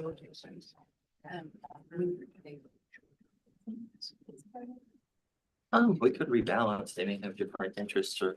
facilitations. And We could rebalance. They may have different interests or.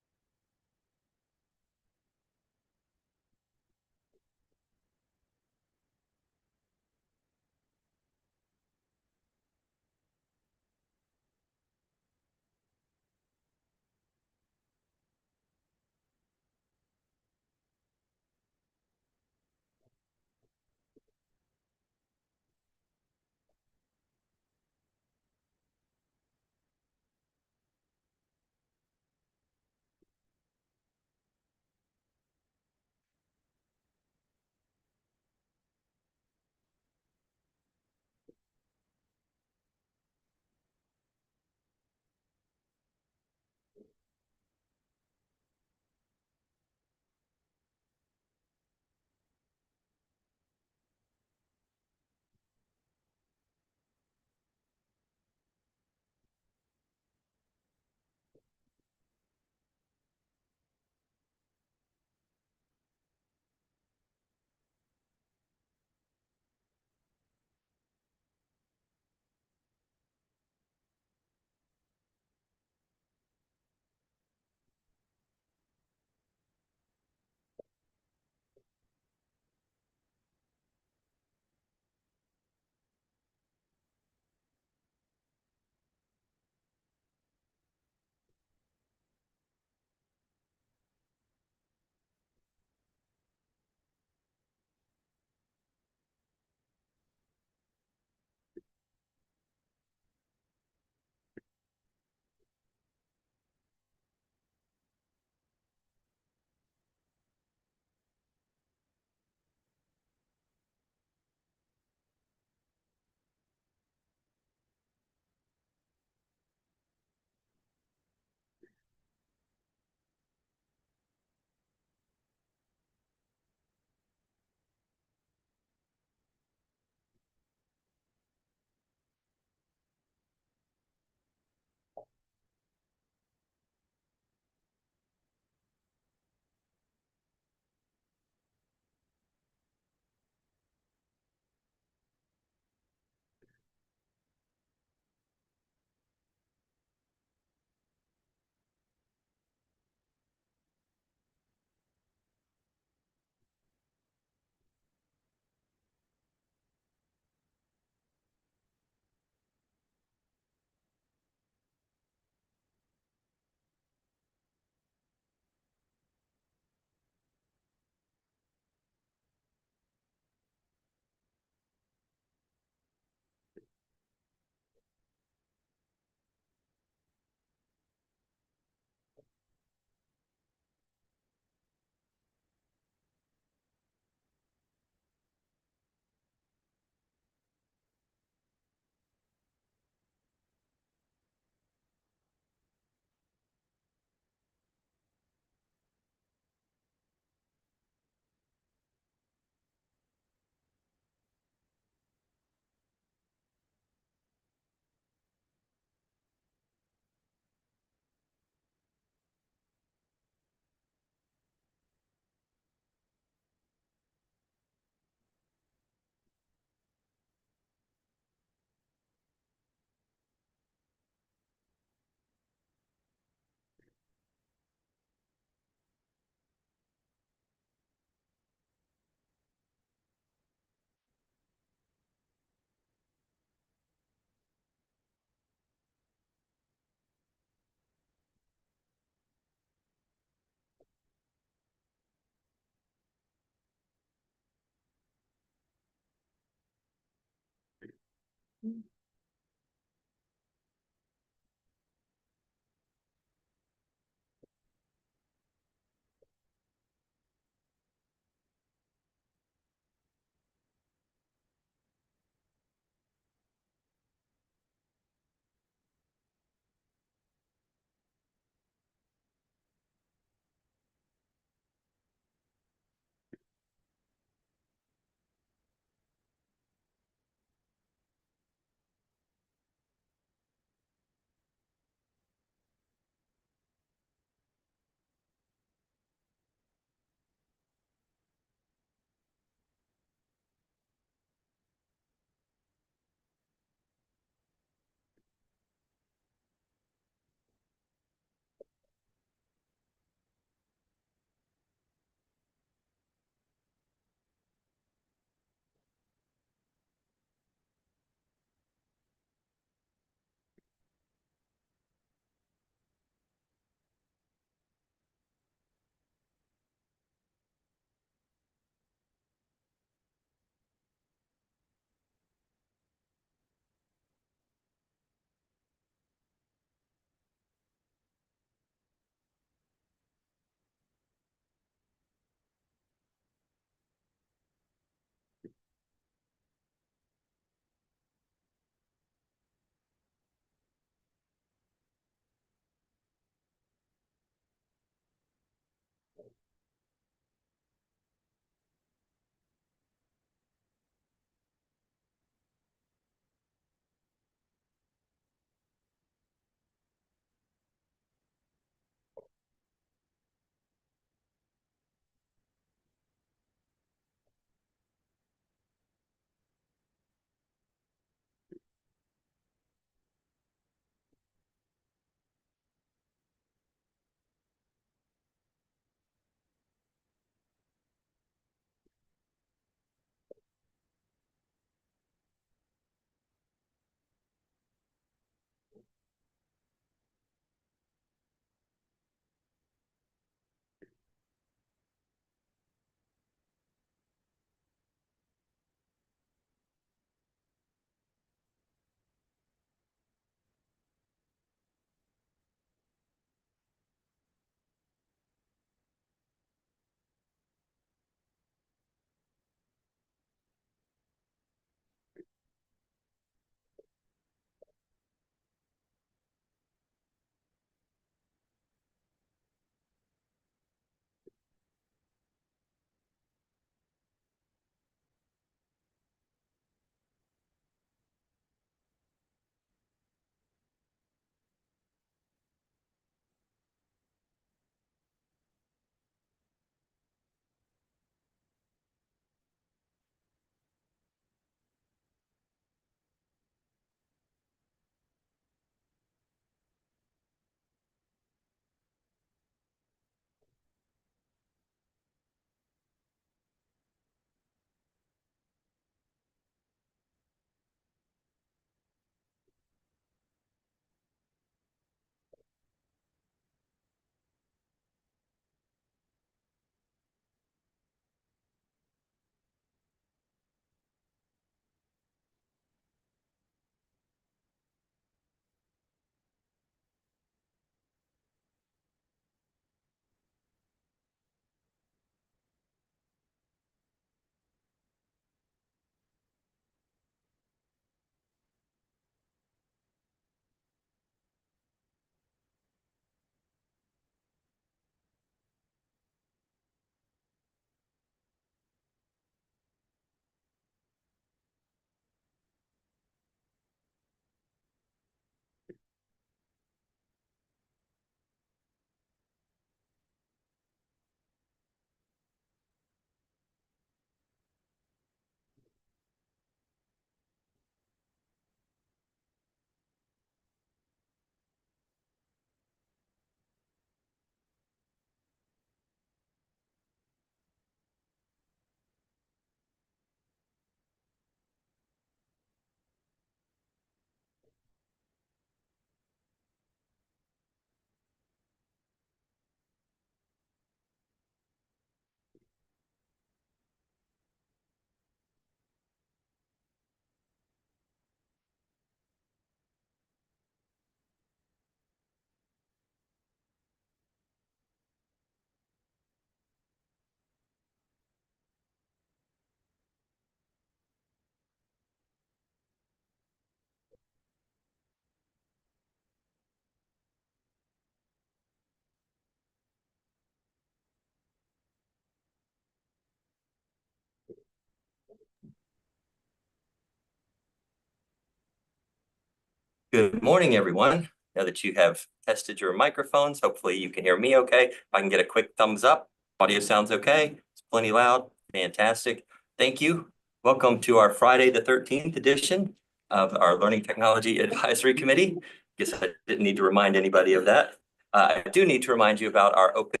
Good morning, everyone. Now that you have tested your microphones, hopefully you can hear me okay. If I can get a quick thumbs up, audio sounds okay. It's plenty loud. Fantastic. Thank you. Welcome to our Friday the 13th edition of our Learning Technology Advisory Committee. Guess I didn't need to remind anybody of that. I do need to remind you about our open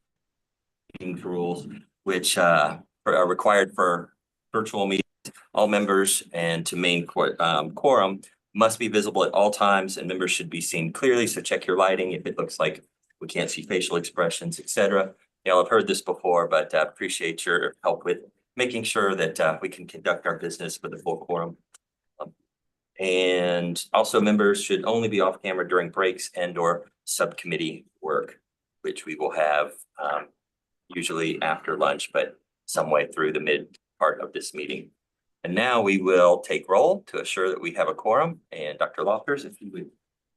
meetings rules, which are required for virtual meetings. All members and to main quorum must be visible at all times, and members should be seen clearly. So check your lighting if it looks like we can't see facial expressions, etc. Y'all have heard this before, but appreciate your help with making sure that we can conduct our business with a full quorum. And also members should only be off camera during breaks and or subcommittee work, which we will have usually after lunch, but some way through the mid part of this meeting. And now we will take roll to assure that we have a quorum. And Dr. Lofters, if you would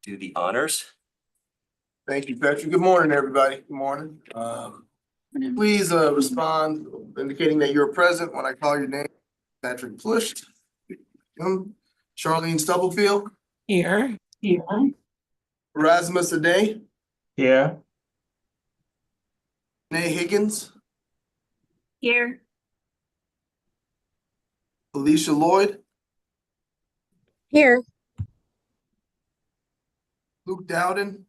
do the honors. Thank you, Patrick. Good morning, everybody. Good morning. Please respond indicating that you're present when I call your name. Patrick Plush. Charlene Stubblefield. Here. Erasmus Aday. Here. Nay Higgins. Here. Alicia Lloyd. Here. Luke Dowden.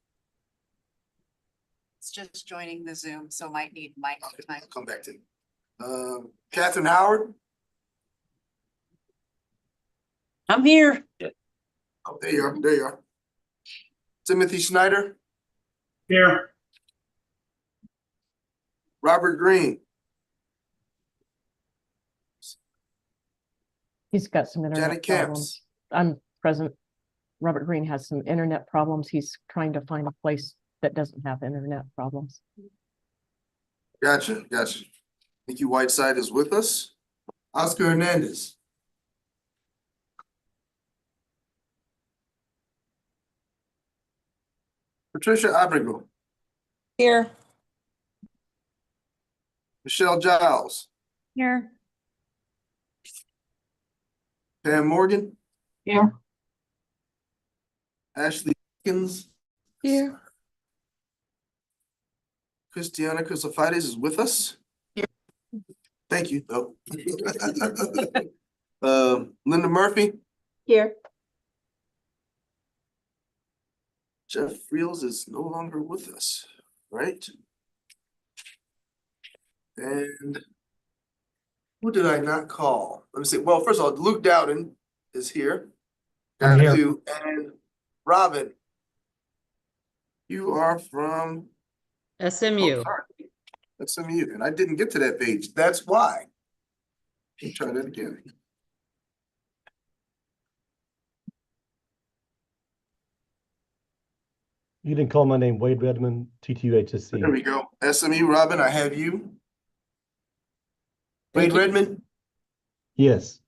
It's just joining the Zoom, so might need mic time. I'll come back to you. Catherine Howard. I'm here. Oh, there you are. There you are. Timothy Schneider. Here. Robert Green. He's got some internet Janet problems. Camps. I'm present. Robert Green has some internet problems. He's trying to find a place that doesn't have internet problems. Gotcha. Nikki Whiteside is with us. Oscar Hernandez. Patricia Abrigo. Here. Michelle Giles. Here. Pam Morgan. Here. Ashley Atkins. Here. Christiana Crucifides is with us. Here. Thank you, though. Linda Murphy. Here. Jeff Reels is no longer with us, right? And who did I not call? Let me see. Well, first of all, Luke Dowden is here. I'm here. And Robin, you are from SMU. SMU, and I didn't get to that page. That's why. Let me try that again. You didn't call my name, Wade Redmond, There TTUHSC. we go. SMU, Robin, I have you. Wade Thank you. Redmond Yes.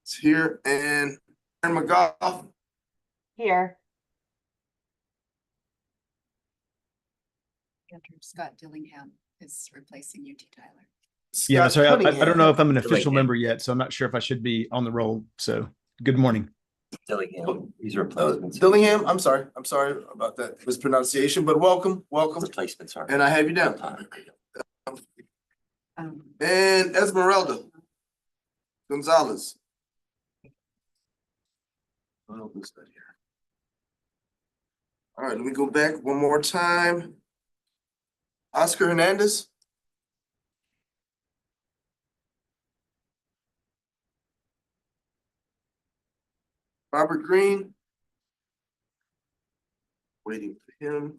is here, and Aaron McGough. Here. Andrew Scott Dillingham is replacing UT Tyler. Yeah, Scott sorry, I Cunningham. don't know if I'm an official Dillingham. member yet, so I'm not sure if I should be on the roll. So good morning. Dillingham, these replacements. Dillingham, I'm sorry about that mispronunciation, but welcome. Replacements are. And I have you down. And Esmeralda Gonzalez. Oh, who's that here? All right, let me go back one more time. Oscar Hernandez. Robert Green. Waiting for him.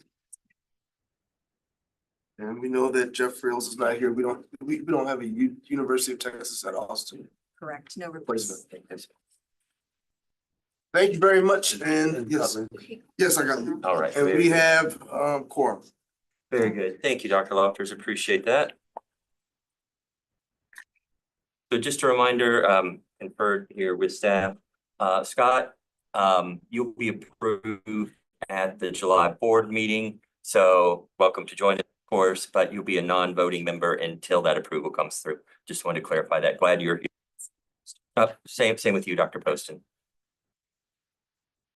And we know that Jeff Reels is not here. We don't have a University of Texas at Austin Correct, no replacement. replacement. Thank you very much, and yes, I got it. All right. And we have quorum. Very good. Thank you, Dr. Lofters. Appreciate that. So just a reminder, conferred here with staff, Scott, you'll be approved at the July board meeting. So welcome to join us, of course, but you'll be a non-voting member until that approval comes through. Just wanted to clarify that. Glad you're here. Same with you, Dr. Poston.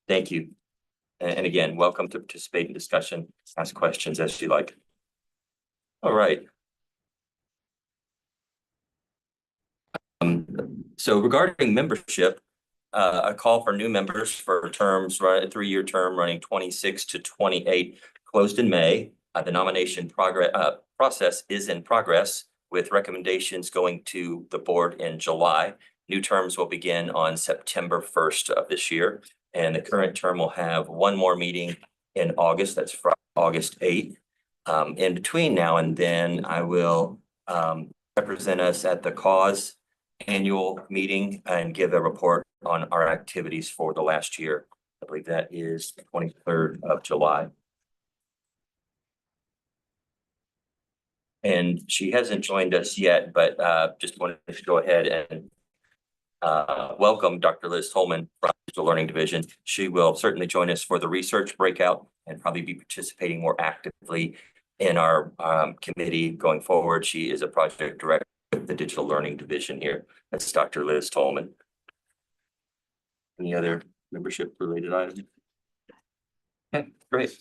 Thank you. And again, welcome to participate in discussion, ask questions as you like. All right. So regarding membership, a call for new members for terms, a 3-year term running 26 to 28, closed in May. The nomination process is in progress with recommendations going to the board in July. New terms will begin on September 1st of this year. And the current term will have one more meeting in August. That's Friday, August 8th. In between now and then, I will represent us at the cause annual meeting and give a report on our activities for the last year. I believe that is the 23rd of July. And she hasn't joined us yet, but just wanted to go ahead and welcome Dr. Liz Tolman from the Learning Division. She will certainly join us for the research breakout and probably be participating more actively in our committee going forward. She is a project director with the Digital Learning Division here. That's Dr. Liz Tolman. Any other membership related items? Okay, great.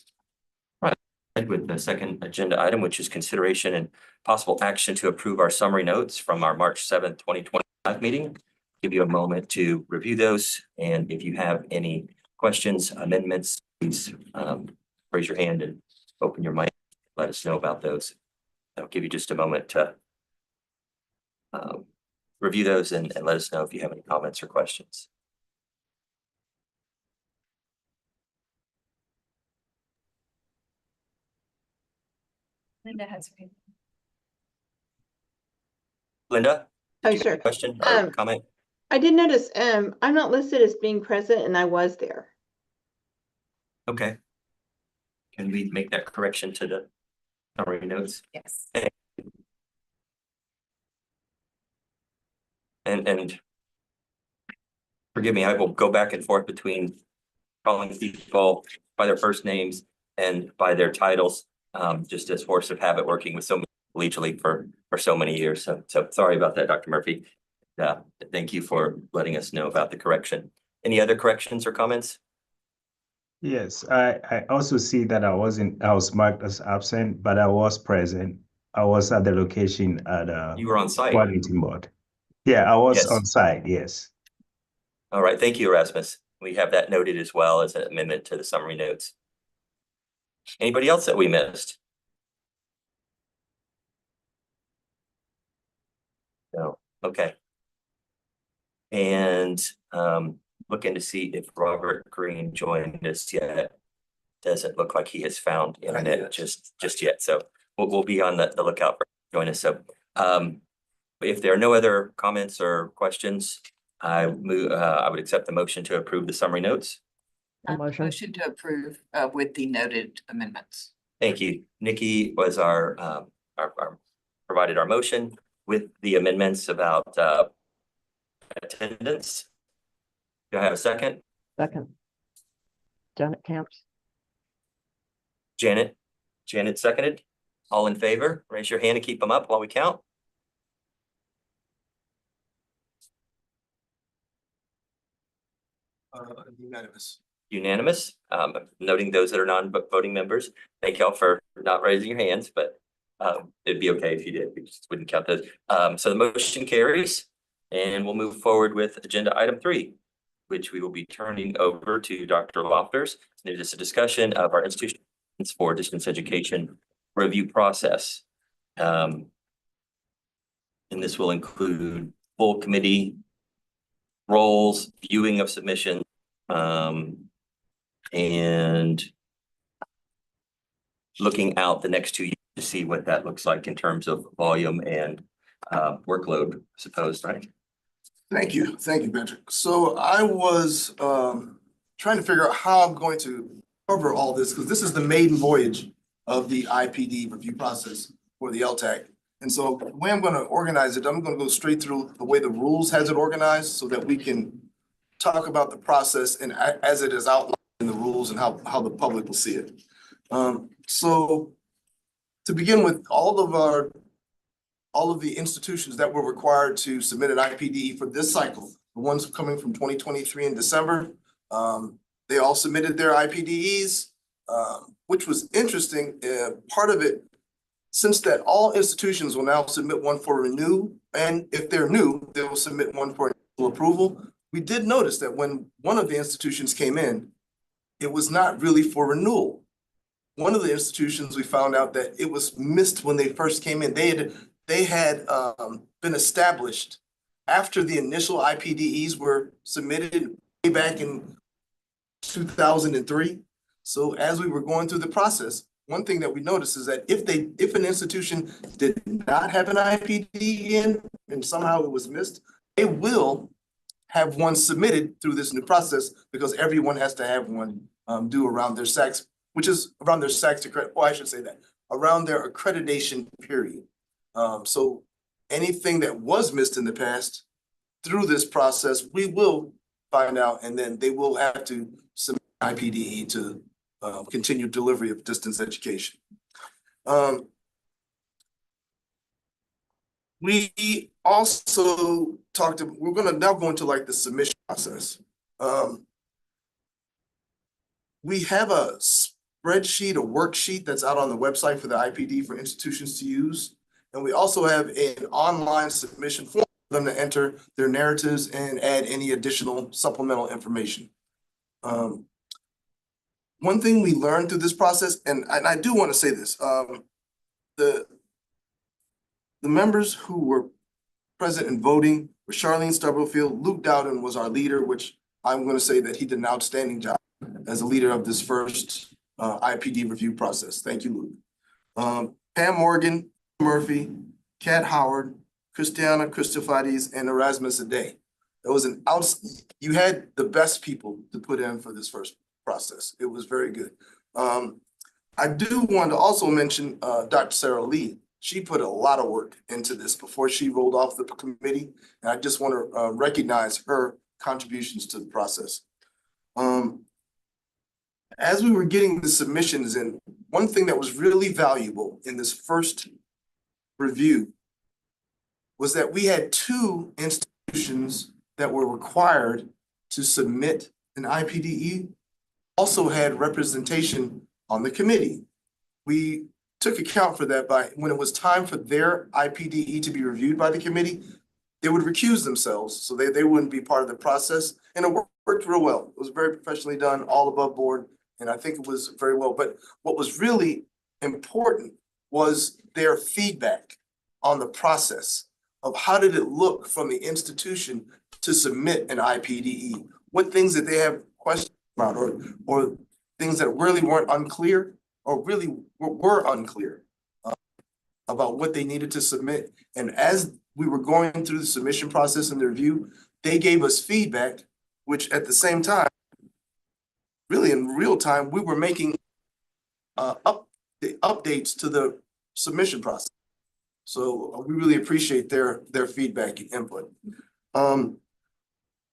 All right, with the second agenda item, which is consideration and possible action to approve our summary notes from our March 7th, 2025 meeting. Give you a moment to review those. And if you have any questions, amendments, please raise your hand and open your mic. Let us know about those. I'll give you just a moment to review those and let us know if you have any comments or questions. Linda has her hand. Linda? Oh, do you have a sure. Question or comment? I did notice, I'm not listed as being present and I was there. Okay. Can we make that correction to the summary notes? Yes. And forgive me, I will go back and forth between calling people by their first names and by their titles, just as force of habit working with so many collegially for so many years. So sorry about that, Dr. Murphy. Thank you for letting us know about the correction. Any other corrections or comments? Yes, I also see that I was marked as absent, but I was present. I was at the location at You were on site. Wellington Board. Yeah, I was Yes. on site, yes. All right, thank you, Erasmus. We have that noted as well as an amendment to the summary notes. Anybody else that we missed? No, okay. And looking to see if Robert Green joined us yet. Doesn't look like he has found internet just yet. So we'll be on the lookout for join us. So if there are no other comments or questions, I would accept the motion to approve the summary notes. Motion to approve with the noted amendments. Thank you. Nikki was our provided our motion with the amendments about attendance. Do I have a second? Second. Janet Camps. Janet seconded. All in favor, raise your hand and keep them up while we count. Unanimous. Unanimous. Noting those that are non-voting members. Thank y'all for not raising your hands, but it'd be okay if you did. We just wouldn't count those. So the motion carries, and we'll move forward with agenda item 3, which we will be turning over to Dr. Lofters. It is a discussion of our institutions for distance education review process. And this will include full committee roles, viewing of submissions, and looking out the next 2 years to see what that looks like in terms of volume and workload, I suppose, right? Thank you, Patrick. So I was trying to figure out how I'm going to cover all this, because this is the maiden voyage of the IPD review process for the LTAC. And so the way I'm going to organize it, I'm going to go straight through the way the rules has it organized so that we can talk about the process and as it is outlined in the rules and how the public will see it. So to begin with, all of the institutions that were required to submit an IPD for this cycle, the ones coming from 2023 in December, They all submitted their IPDEs, which was interesting. Part of it, since that all institutions will now submit one for renew, and if they're new, they will submit one for approval. We did notice that when one of the institutions came in, it was not really for renewal. One of the institutions, we found out that it was missed when they first came in. They had been established after the initial IPDEs were submitted way back in 2003. So as we were going through the process, one thing that we noticed is that if an institution did not have an IPD in and somehow it was missed, they will have one submitted through this new process because everyone has to have one due around their SACs, which is around their SACs accredit, I should say that, around their accreditation period. So anything that was missed in the past through this process, we will find out, and then they will have to submit IPDE to continue delivery of distance education. We also talked, we're gonna now go into like the submission process. We have a spreadsheet, a worksheet that's out on the website for the IPD for institutions to use. And we also have an online submission form for them to enter their narratives and add any additional supplemental information. One thing we learned through this process, and I do want to say this, the members who were present and voting were Charlene Stubblefield. Luke Dowden was our leader, which I'm going to say that he did an outstanding job as a leader of this first IPD review process. Thank you, Luke. Pam Morgan, Murphy, Kat Howard, Christiana Christophides, and Erasmus Aday. It was you had the best people to put in for this first process. It was very good. I do want to also mention Dr. Sarah Lee. She put a lot of work into this before she rolled off the committee. And I just want to recognize her contributions to the process. As we were getting the submissions in, one thing that was really valuable in this first review was that we had 2 institutions that were required to submit an IPDE, also had representation on the committee. We took account for that by when it was time for their IPDE to be reviewed by the committee, they would recuse themselves so they wouldn't be part of the process. And it worked real well. It was very professionally done, all above board. And I think it was very well. But what was really important was their feedback on the process of how did it look from the institution to submit an IPDE? What things did they have questions about or things that really weren't unclear or really were unclear about what they needed to submit? And as we were going through the submission process and the review, they gave us feedback, which at the same time, really in real time, we were making updates to the submission process. So we really appreciate their feedback and input.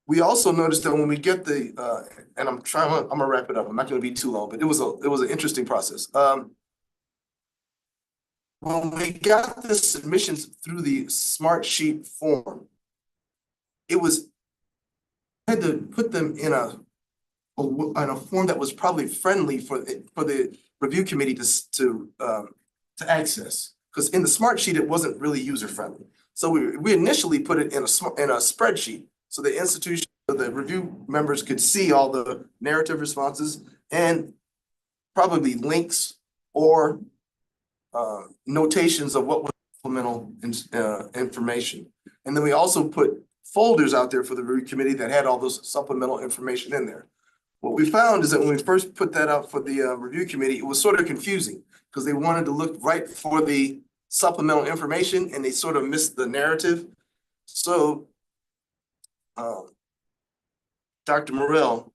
We also noticed that when we get the, and I'm gonna wrap it up. I'm not gonna be too long, but it was an interesting process. When we got the submissions through the Smart Sheet form, I had to put them in a form that was probably friendly for the review committee to access. Because in the Smart Sheet, it wasn't really user friendly. So we initially put it in a spreadsheet so the institution, the review members could see all the narrative responses and probably links or notations of what was supplemental information. And then we also put folders out there for the review committee that had all those supplemental information in there. What we found is that when we first put that out for the review committee, it was sort of confusing because they wanted to look right for the supplemental information and they sort of missed the narrative. So Dr. Morrell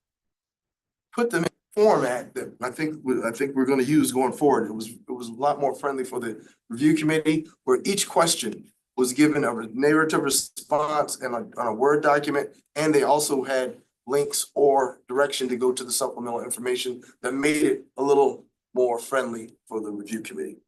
put them in a format that I think we're going to use going forward. It was a lot more friendly for the review committee, where each question was given a narrative response and on a Word document, and they also had links or direction to go to the supplemental information that made it a little more friendly for the review committee.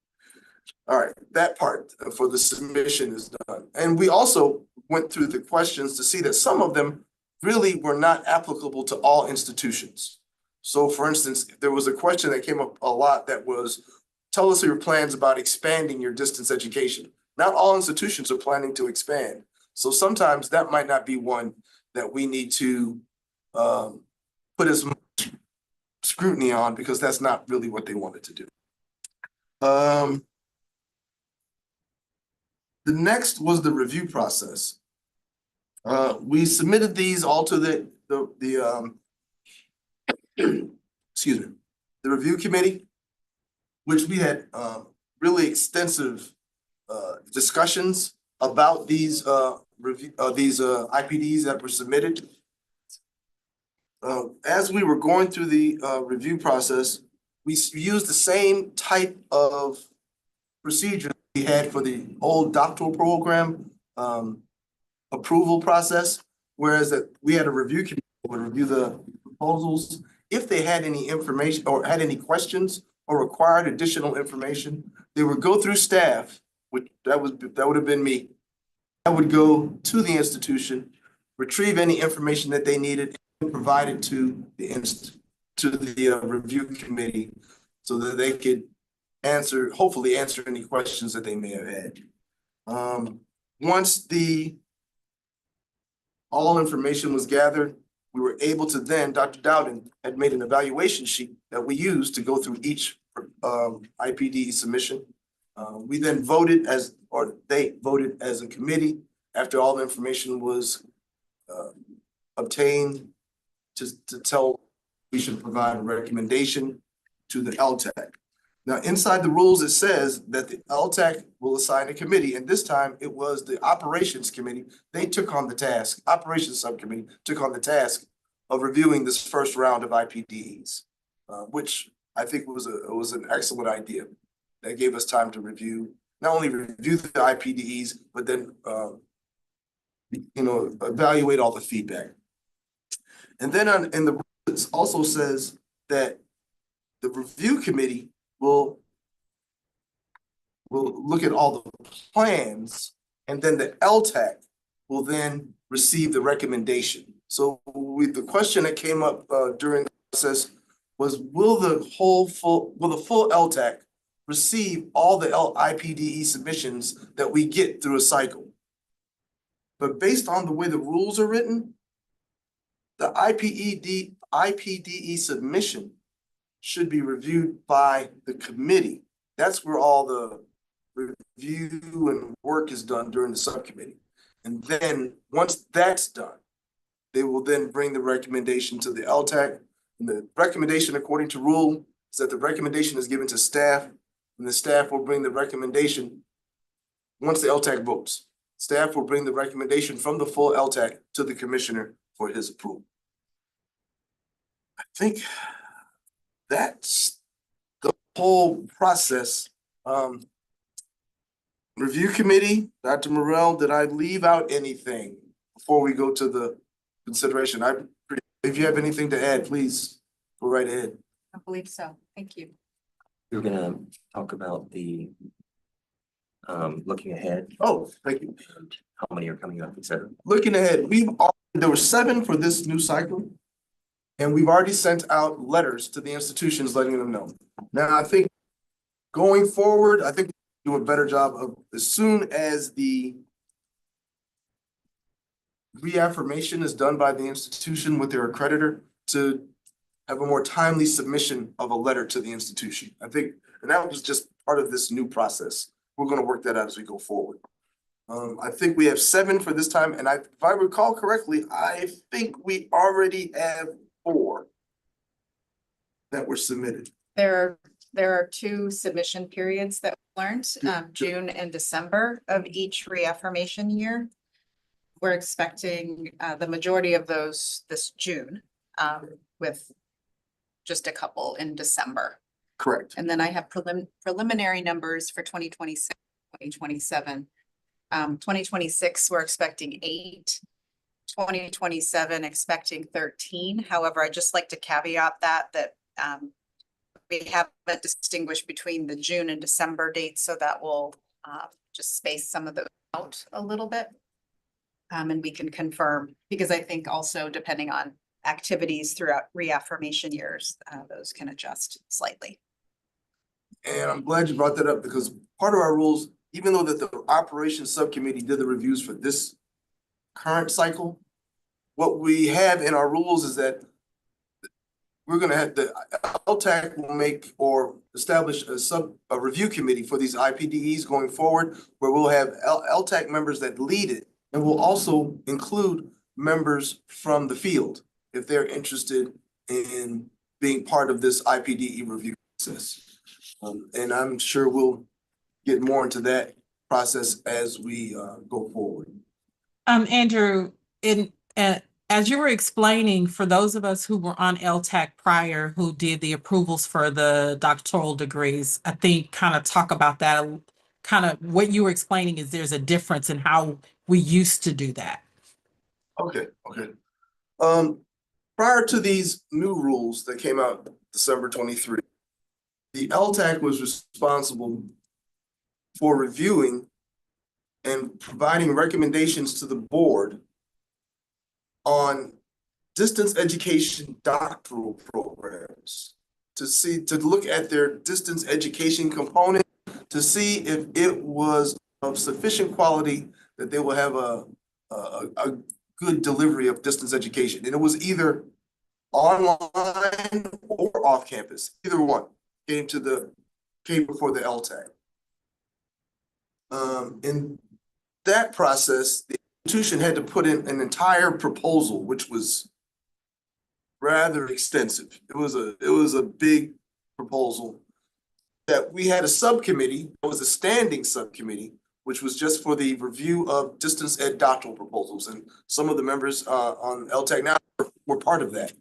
All right, that part for the submission is done. And we also went through the questions to see that some of them really were not applicable to all institutions. So for instance, there was a question that came up a lot that was, tell us your plans about expanding your distance education. Not all institutions are planning to expand. So sometimes that might not be one that we need to put as much scrutiny on because that's not really what they wanted to do. The next was the review process. We submitted these all to the excuse me, the review committee, which we had really extensive discussions about these IPDs that were submitted. As we were going through the review process, we used the same type of procedure we had for the old doctoral program approval process, whereas that we had a review committee that would review the proposals. If they had any information or had any questions or required additional information, they would go through staff, which that would have been me. I would go to the institution, retrieve any information that they needed, and provide it to the review committee so that they could hopefully answer any questions that they may have had. Once all information was gathered, we were able to then, Dr. Dowden had made an evaluation sheet that we used to go through each IPD submission. We then voted they voted as a committee after all the information was obtained to tell we should provide a recommendation to the LTAC. Now, inside the rules, it says that the LTAC will assign a committee, and this time it was the operations committee. They took on the task, operations subcommittee took on the task of reviewing this first round of IPDs, which I think was an excellent idea. That gave us time to not only review the IPDs, but then evaluate all the feedback. And then in the rules, it also says that the review committee will look at all the plans, and then the LTAC will then receive the recommendation. So the question that came up during the process was, will the full LTAC receive all the IPDE submissions that we get through a cycle? But based on the way the rules are written, the IPDE submission should be reviewed by the committee. That's where all the review and work is done during the subcommittee. And then once that's done, they will then bring the recommendation to the LTAC. And the recommendation, according to rule, is that the recommendation is given to staff, and the staff will bring the recommendation once the LTAC votes. Staff will bring the recommendation from the full LTAC to the commissioner for his approval. I think that's the whole process. Review committee, Dr. Morrell, did I leave out anything before we go to the consideration? If you have anything to add, please go right ahead. I believe so. Thank you. We're gonna talk about the looking ahead Oh, thank you. and how many are coming up, et cetera. Looking ahead, there were 7 for this new cycle. And we've already sent out letters to the institutions letting them know. Now, I think going forward, I think we'll do a better job of, as soon as the reaffirmation is done by the institution with their accreditor, to have a more timely submission of a letter to the institution. I think, and that was just part of this new process. We're going to work that out as we go forward. I think we have 7 for this time, and if I recall correctly, I think we already have 4 that were submitted. There are 2 submission periods that we learned, June and December of each reaffirmation year. We're expecting the majority of those this June, with just a couple in December. Correct. And then I have preliminary numbers for 2026, 2027. 2026, we're expecting 8. 2027, expecting 13. However, I'd just like to caveat that we haven't distinguished between the June and December dates, so that will just space some of those out a little bit. And we can confirm, because I think also depending on activities throughout reaffirmation years, those can adjust slightly. And I'm glad you brought that up because part of our rules, even though that the operations subcommittee did the reviews for this current cycle, what we have in our rules is that we're gonna have the LTAC will make or establish a review committee for these IPDEs going forward, where we'll have LTAC members that lead it. And we'll also include members from the field if they're interested in being part of this IPDE review process. And I'm sure we'll get more into that process as we go forward. Andrew, as you were explaining, for those of us who were on LTAC prior, who did the approvals for the doctoral degrees, I think kind of talk about that, kind of what you were explaining is there's a difference in how we used to do that. Okay. Prior to these new rules that came out December 23, the LTAC was responsible for reviewing and providing recommendations to the board on distance education doctoral programs to look at their distance education component to see if it was of sufficient quality that they will have a good delivery of distance education. And it was either online or off campus, either one came before the LTAC. In that process, the institution had to put in an entire proposal, which was rather extensive. It was a big proposal that we had a subcommittee. It was a standing subcommittee, which was just for the review of distance ed doctoral proposals. And some of the members on LTAC now were part of that.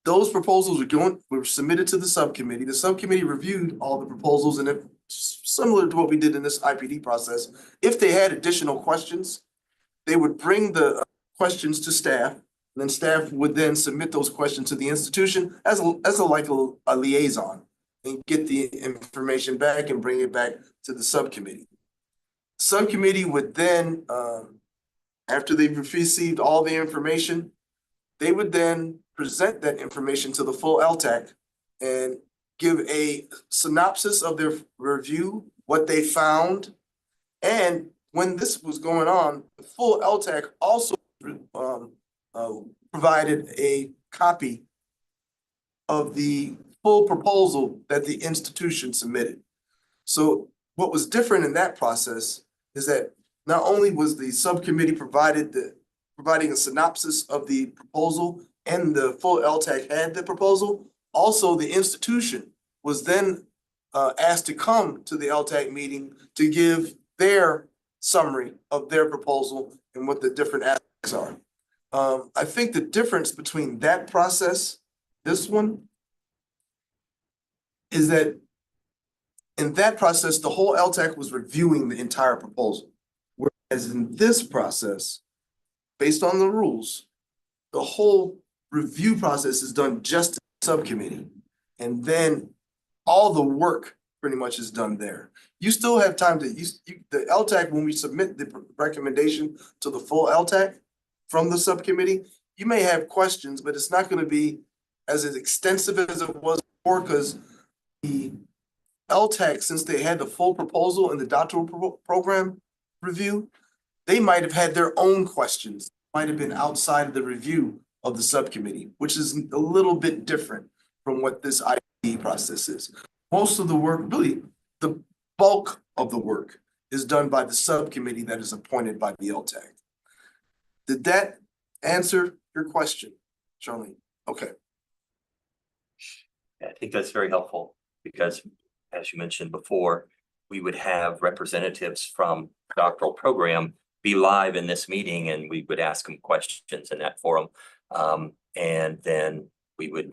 Those proposals were submitted to the subcommittee. The subcommittee reviewed all the proposals, and it similar to what we did in this IPD process. If they had additional questions, they would bring the questions to staff, and then staff would then submit those questions to the institution as a liaison and get the information back and bring it back to the subcommittee. Subcommittee would then, after they've received all the information, they would then present that information to the full LTAC and give a synopsis of their review, what they found. And when this was going on, the full LTAC also provided a copy of the full proposal that the institution submitted. So what was different in that process is that not only was the subcommittee providing a synopsis of the proposal and the full LTAC had the proposal, also the institution was then asked to come to the LTAC meeting to give their summary of their proposal and what the different aspects are. I think the difference between that process, this one, is that in that process, the whole LTAC was reviewing the entire proposal. Whereas in this process, based on the rules, the whole review process is done just in the subcommittee. And then all the work pretty much is done there. You still have time to the LTAC, when we submit the recommendation to the full LTAC from the subcommittee, you may have questions, but it's not going to be as extensive as it was before, because the LTAC, since they had the full proposal in the doctoral program review, they might have had their own questions, might have been outside of the review of the subcommittee, which is a little bit different from what this IPD process is. Most of the work, really, the bulk of the work is done by the subcommittee that is appointed by the LTAC. Did that answer your question, Charlene? Okay. I think that's very helpful because, as you mentioned before, we would have representatives from the doctoral program be live in this meeting, and we would ask them questions in that forum. And then we would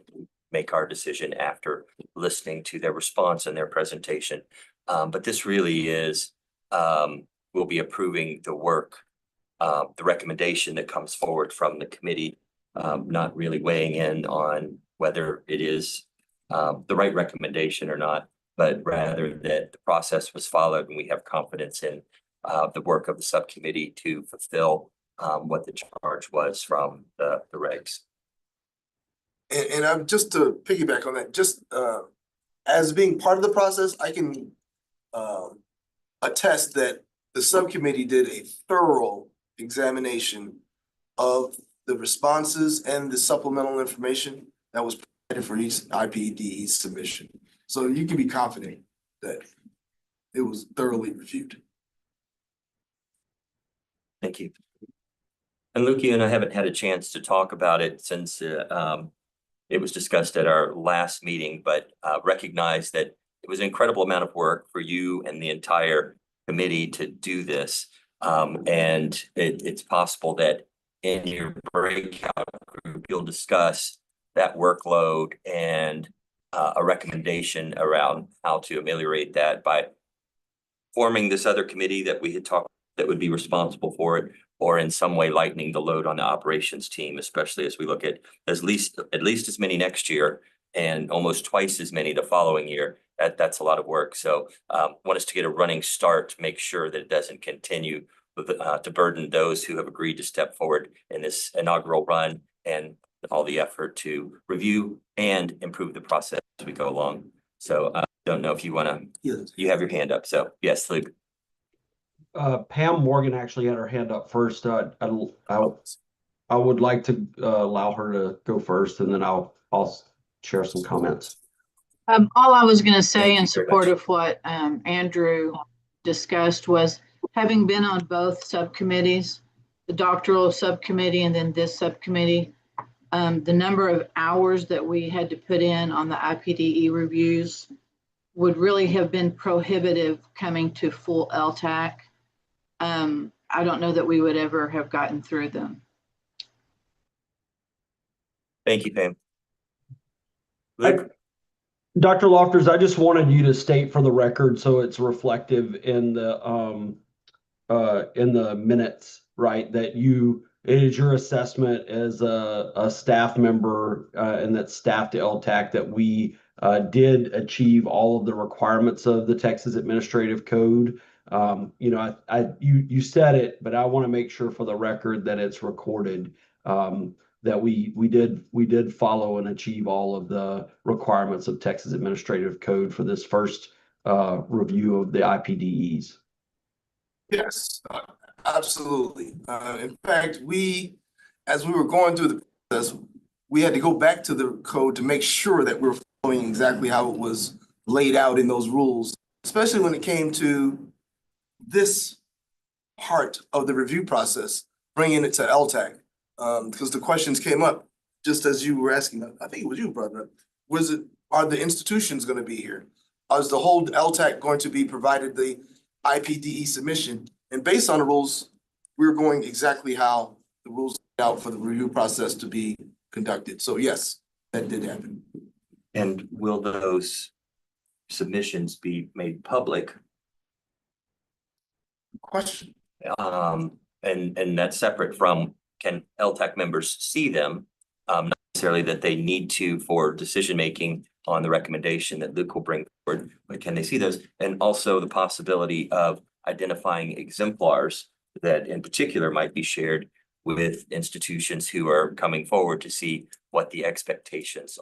make our decision after listening to their response and their presentation. But this really is, we'll be approving the work, the recommendation that comes forward from the committee, not really weighing in on whether it is the right recommendation or not, but rather that the process was followed and we have confidence in the work of the subcommittee to fulfill what the charge was from the regs. And I'm just to piggyback on that, just as being part of the process, I can attest that the subcommittee did a thorough examination of the responses and the supplemental information that was provided for each IPDE submission. So you can be confident that it was thoroughly reviewed. Thank you. And Luke, you and I haven't had a chance to talk about it since it was discussed at our last meeting, but recognize that it was an incredible amount of work for you and the entire committee to do this. And it's possible that in your breakout group, you'll discuss that workload and a recommendation around how to ameliorate that by forming this other committee that we had talked that would be responsible for it, or in some way lightening the load on the operations team, especially as we look at at least as many next year and almost twice as many the following year. That's a lot of work. So want us to get a running start to make sure that it doesn't continue with, to burden those who have agreed to step forward in this inaugural run and all the effort to review and improve the process as we go along. So I don't know if you want to, Yes. you have your hand up. So yes, Luke. Pam Morgan actually had her hand up first. I would like to allow her to go first, and then I'll share some comments. All I was going to say Thank in you very support much. of what Andrew discussed was, having been on both subcommittees, the doctoral subcommittee and then this subcommittee, the number of hours that we had to put in on the IPDE reviews would really have been prohibitive coming to full LTAC. I don't know that we would ever have gotten through them. Thank you, Pam. Luke? Dr. Lofters, I just wanted you to state for the record, so it's reflective in the minutes, right? That it is your assessment as a staff member and that staff to LTAC that we did achieve all of the requirements of the Texas Administrative Code. You said it, but I want to make sure for the record that it's recorded. That we did follow and achieve all of the requirements of Texas Administrative Code for this first review of the IPDEs. Yes, absolutely. In fact, as we were going through the process, we had to go back to the code to make sure that we're following exactly how it was laid out in those rules, especially when it came to this part of the review process, bringing it to LTAC. Because the questions came up, just as you were asking, I think it was you, brother. Are the institutions going to be here? Is the whole LTAC going to be provided the IPDE submission? And based on the rules, we're going exactly how the rules laid out for the review process to be conducted. So yes, that did happen. And will those submissions be made public? Question. And that's separate from, can LTAC members see them? Not necessarily that they need to for decision-making on the recommendation that Luke will bring forward, but can they see those? And also the possibility of identifying exemplars that in particular might be shared with institutions who are coming forward to see what the expectations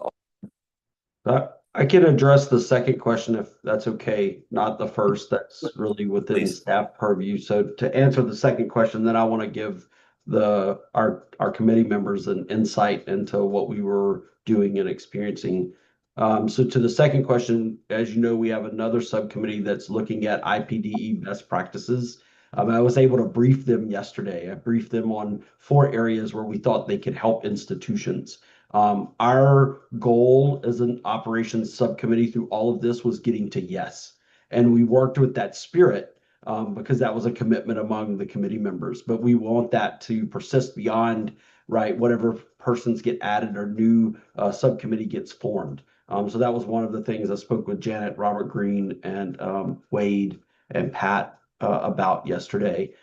are. I can address the second question if that's okay, not the first. That's really within Please. staff purview. So to answer the second question, then I want to give our committee members an insight into what we were doing and experiencing. So to the second question, as you know, we have another subcommittee that's looking at IPDE best practices. I was able to brief them yesterday. I briefed them on 4 areas where we thought they could help institutions. Our goal as an operations subcommittee through all of this was getting to yes. And we worked with that spirit because that was a commitment among the committee members. But we want that to persist beyond, right, whatever persons get added or new subcommittee gets formed. So that was one of the things I spoke with Janet, Robert Green, and Wade and Pat about yesterday.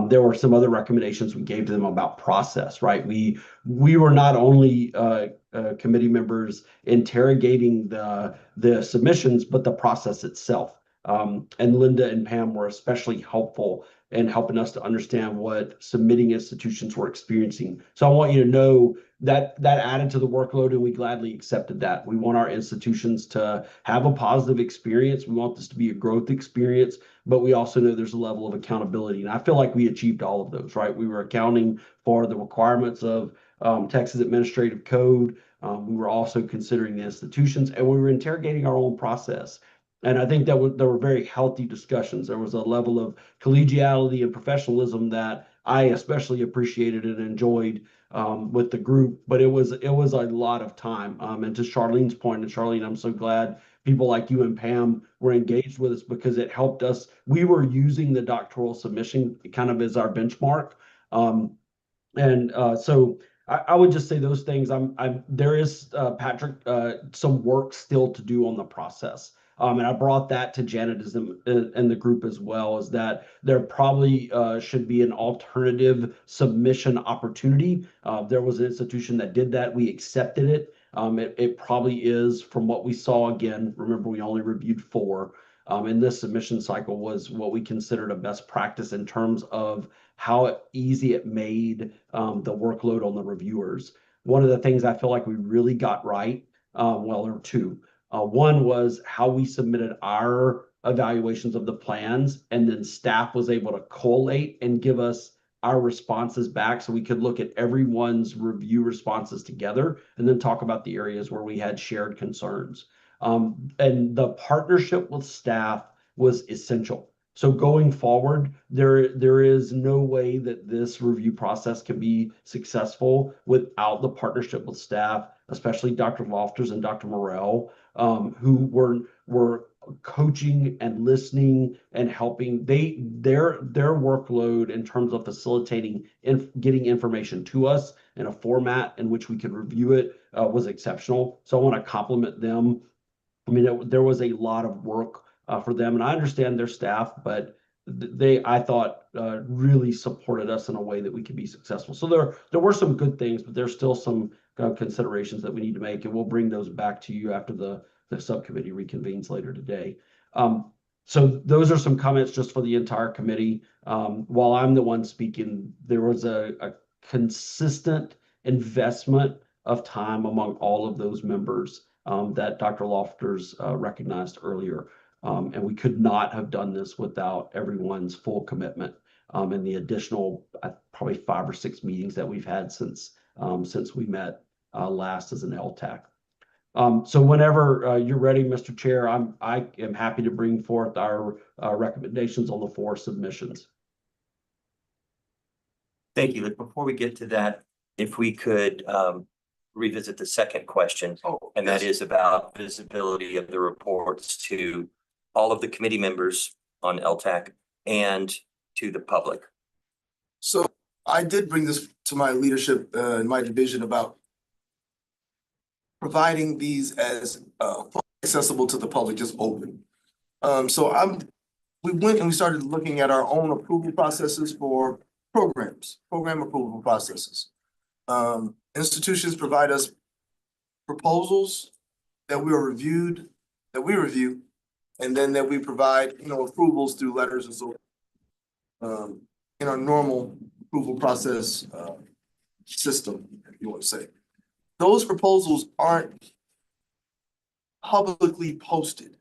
There were some other recommendations we gave to them about process, right? We were not only committee members interrogating the submissions, but the process itself. And Linda and Pam were especially helpful and helping us to understand what submitting institutions were experiencing. So I want you to know that that added to the workload, and we gladly accepted that. We want our institutions to have a positive experience. We want this to be a growth experience, but we also know there's a level of accountability. And I feel like we achieved all of those, right? We were accounting for the requirements of Texas Administrative Code. We were also considering the institutions, and we were interrogating our own process. And I think that there were very healthy discussions. There was a level of collegiality and professionalism that I especially appreciated and enjoyed with the group. But it was a lot of time. And to Charlene's point, and Charlene, I'm so glad people like you and Pam were engaged with us, because it helped us. We were using the doctoral submission kind of as our benchmark. So I would just say those things. There is, Patrick, some work still to do on the process. And I brought that to Janet and the group as well, is that there probably should be an alternative submission opportunity. There was an institution that did that. We accepted it. It probably is, from what we saw, again, remember, we only reviewed 4. In this submission cycle, was what we considered a best practice in terms of how easy it made the workload on the reviewers. One of the things I feel like we really got right, well, there were 2. One was how we submitted our evaluations of the plans, and then staff was able to collate and give us our responses back, so we could look at everyone's review responses together and then talk about the areas where we had shared concerns. And the partnership with staff was essential. So going forward, there is no way that this review process can be successful without the partnership with staff, especially Dr. Lofters and Dr. Morrell, who were coaching and listening and helping. Their workload in terms of facilitating and getting information to us in a format in which we could review it was exceptional. So I want to compliment them. I mean, there was a lot of work for them, and I understand their staff, but I thought, really supported us in a way that we could be successful. So there were some good things, but there's still some considerations that we need to make, and we'll bring those back to you after the subcommittee reconvenes later today. So those are some comments just for the entire committee. While I'm the one speaking, there was a consistent investment of time among all of those members that Dr. Lofters recognized earlier. And we could not have done this without everyone's full commitment and the additional probably 5 or 6 meetings that we've had since we met last as an LTAC. So whenever you're ready, Mr. Chair, I am happy to bring forth our recommendations on the 4 submissions. Thank you. Before we get to that, if we could revisit the second question, and that is about visibility of the reports to all of the committee members on LTAC and to the public. So I did bring this to my leadership in my division about providing these as accessible to the public, just open. We went and we started looking at our own approval processes for program approval processes. Institutions provide us proposals that we review, and then that we provide, approvals through letters and so in our normal approval process system, if you want to say. Those proposals aren't publicly posted.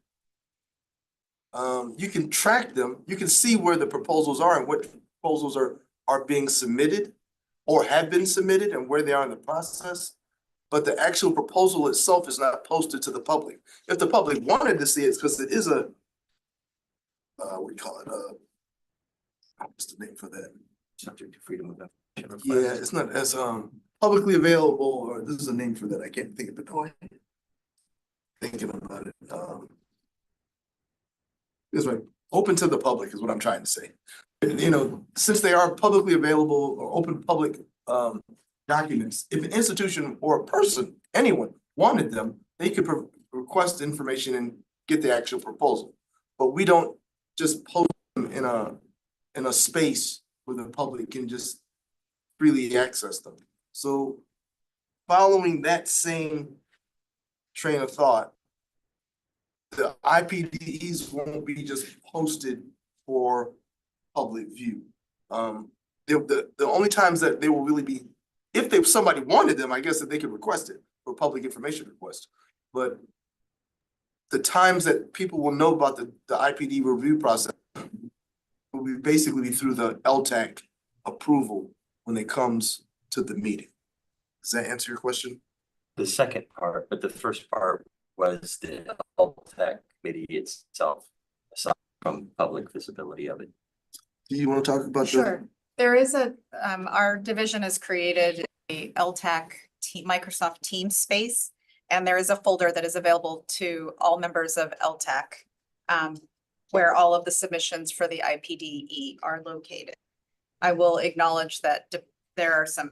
You can track them, you can see where the proposals are and what proposals are being submitted or have been submitted and where they are in the process. But the actual proposal itself is not posted to the public. If the public wanted to see it, because it is a, what do you call it? What's the name for that? Subject to freedom of information. Yeah, it's not as publicly available, or this is a name for that. I can't think of it. Thinking about it. This way, open to the public is what I'm trying to say. Since they are publicly available or open public documents, if an institution or a person, anyone wanted them, they could request information and get the actual proposal. But we don't just post them in a space where the public can just freely access them. So following that same train of thought, the IPDEs won't be just posted for public view. The only times that they will really be, if somebody wanted them, I guess that they could request it for public information request. But the times that people will know about the IPD review process will be basically through the LTAC approval when it comes to the meeting. Does that answer your question? The second part, but the first part was the LTAC committee itself, aside from public visibility of it. Do you want to talk about Sure. There is our division has created a LTAC Microsoft Teams space, and there is a folder that is available to all members of LTAC, where all of the submissions for the IPDE are located. I will acknowledge that there are some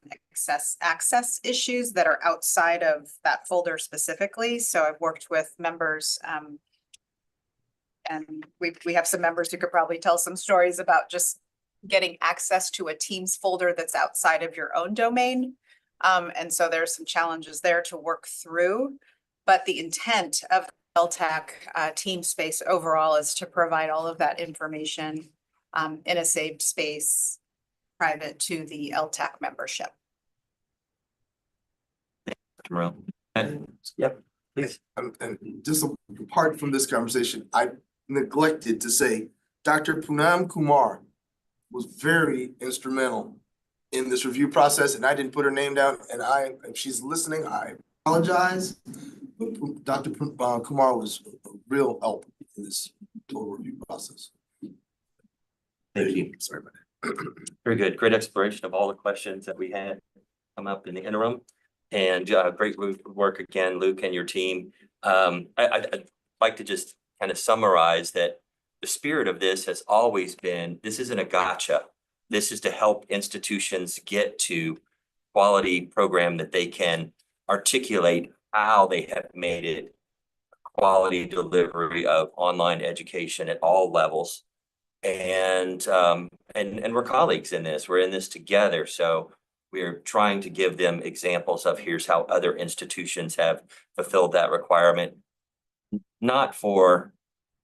access issues that are outside of that folder specifically. So I've worked with members, and we have some members who could probably tell some stories about just getting access to a Teams folder that's outside of your own domain. And so there's some challenges there to work through, but the intent of LTAC team space overall is to provide all of that information in a saved space private to the LTAC membership. Monroe. Yep, please. And just apart from this conversation, I neglected to say Dr. Poonam Kumar was very instrumental in this review process, and I didn't put her name down. And if she's listening, I apologize. But Dr. Kumar was a real help in this total review process. Thank you. Sorry about that. Very good. Great exploration of all the questions that we had come up in the interim. And great work again, Luke and your team. I'd like to just kind of summarize that the spirit of this has always been, this isn't a gotcha. This is to help institutions get to quality program that they can articulate how they have made it quality delivery of online education at all levels. And we're colleagues in this. We're in this together. So we're trying to give them examples of here's how other institutions have fulfilled that requirement, not for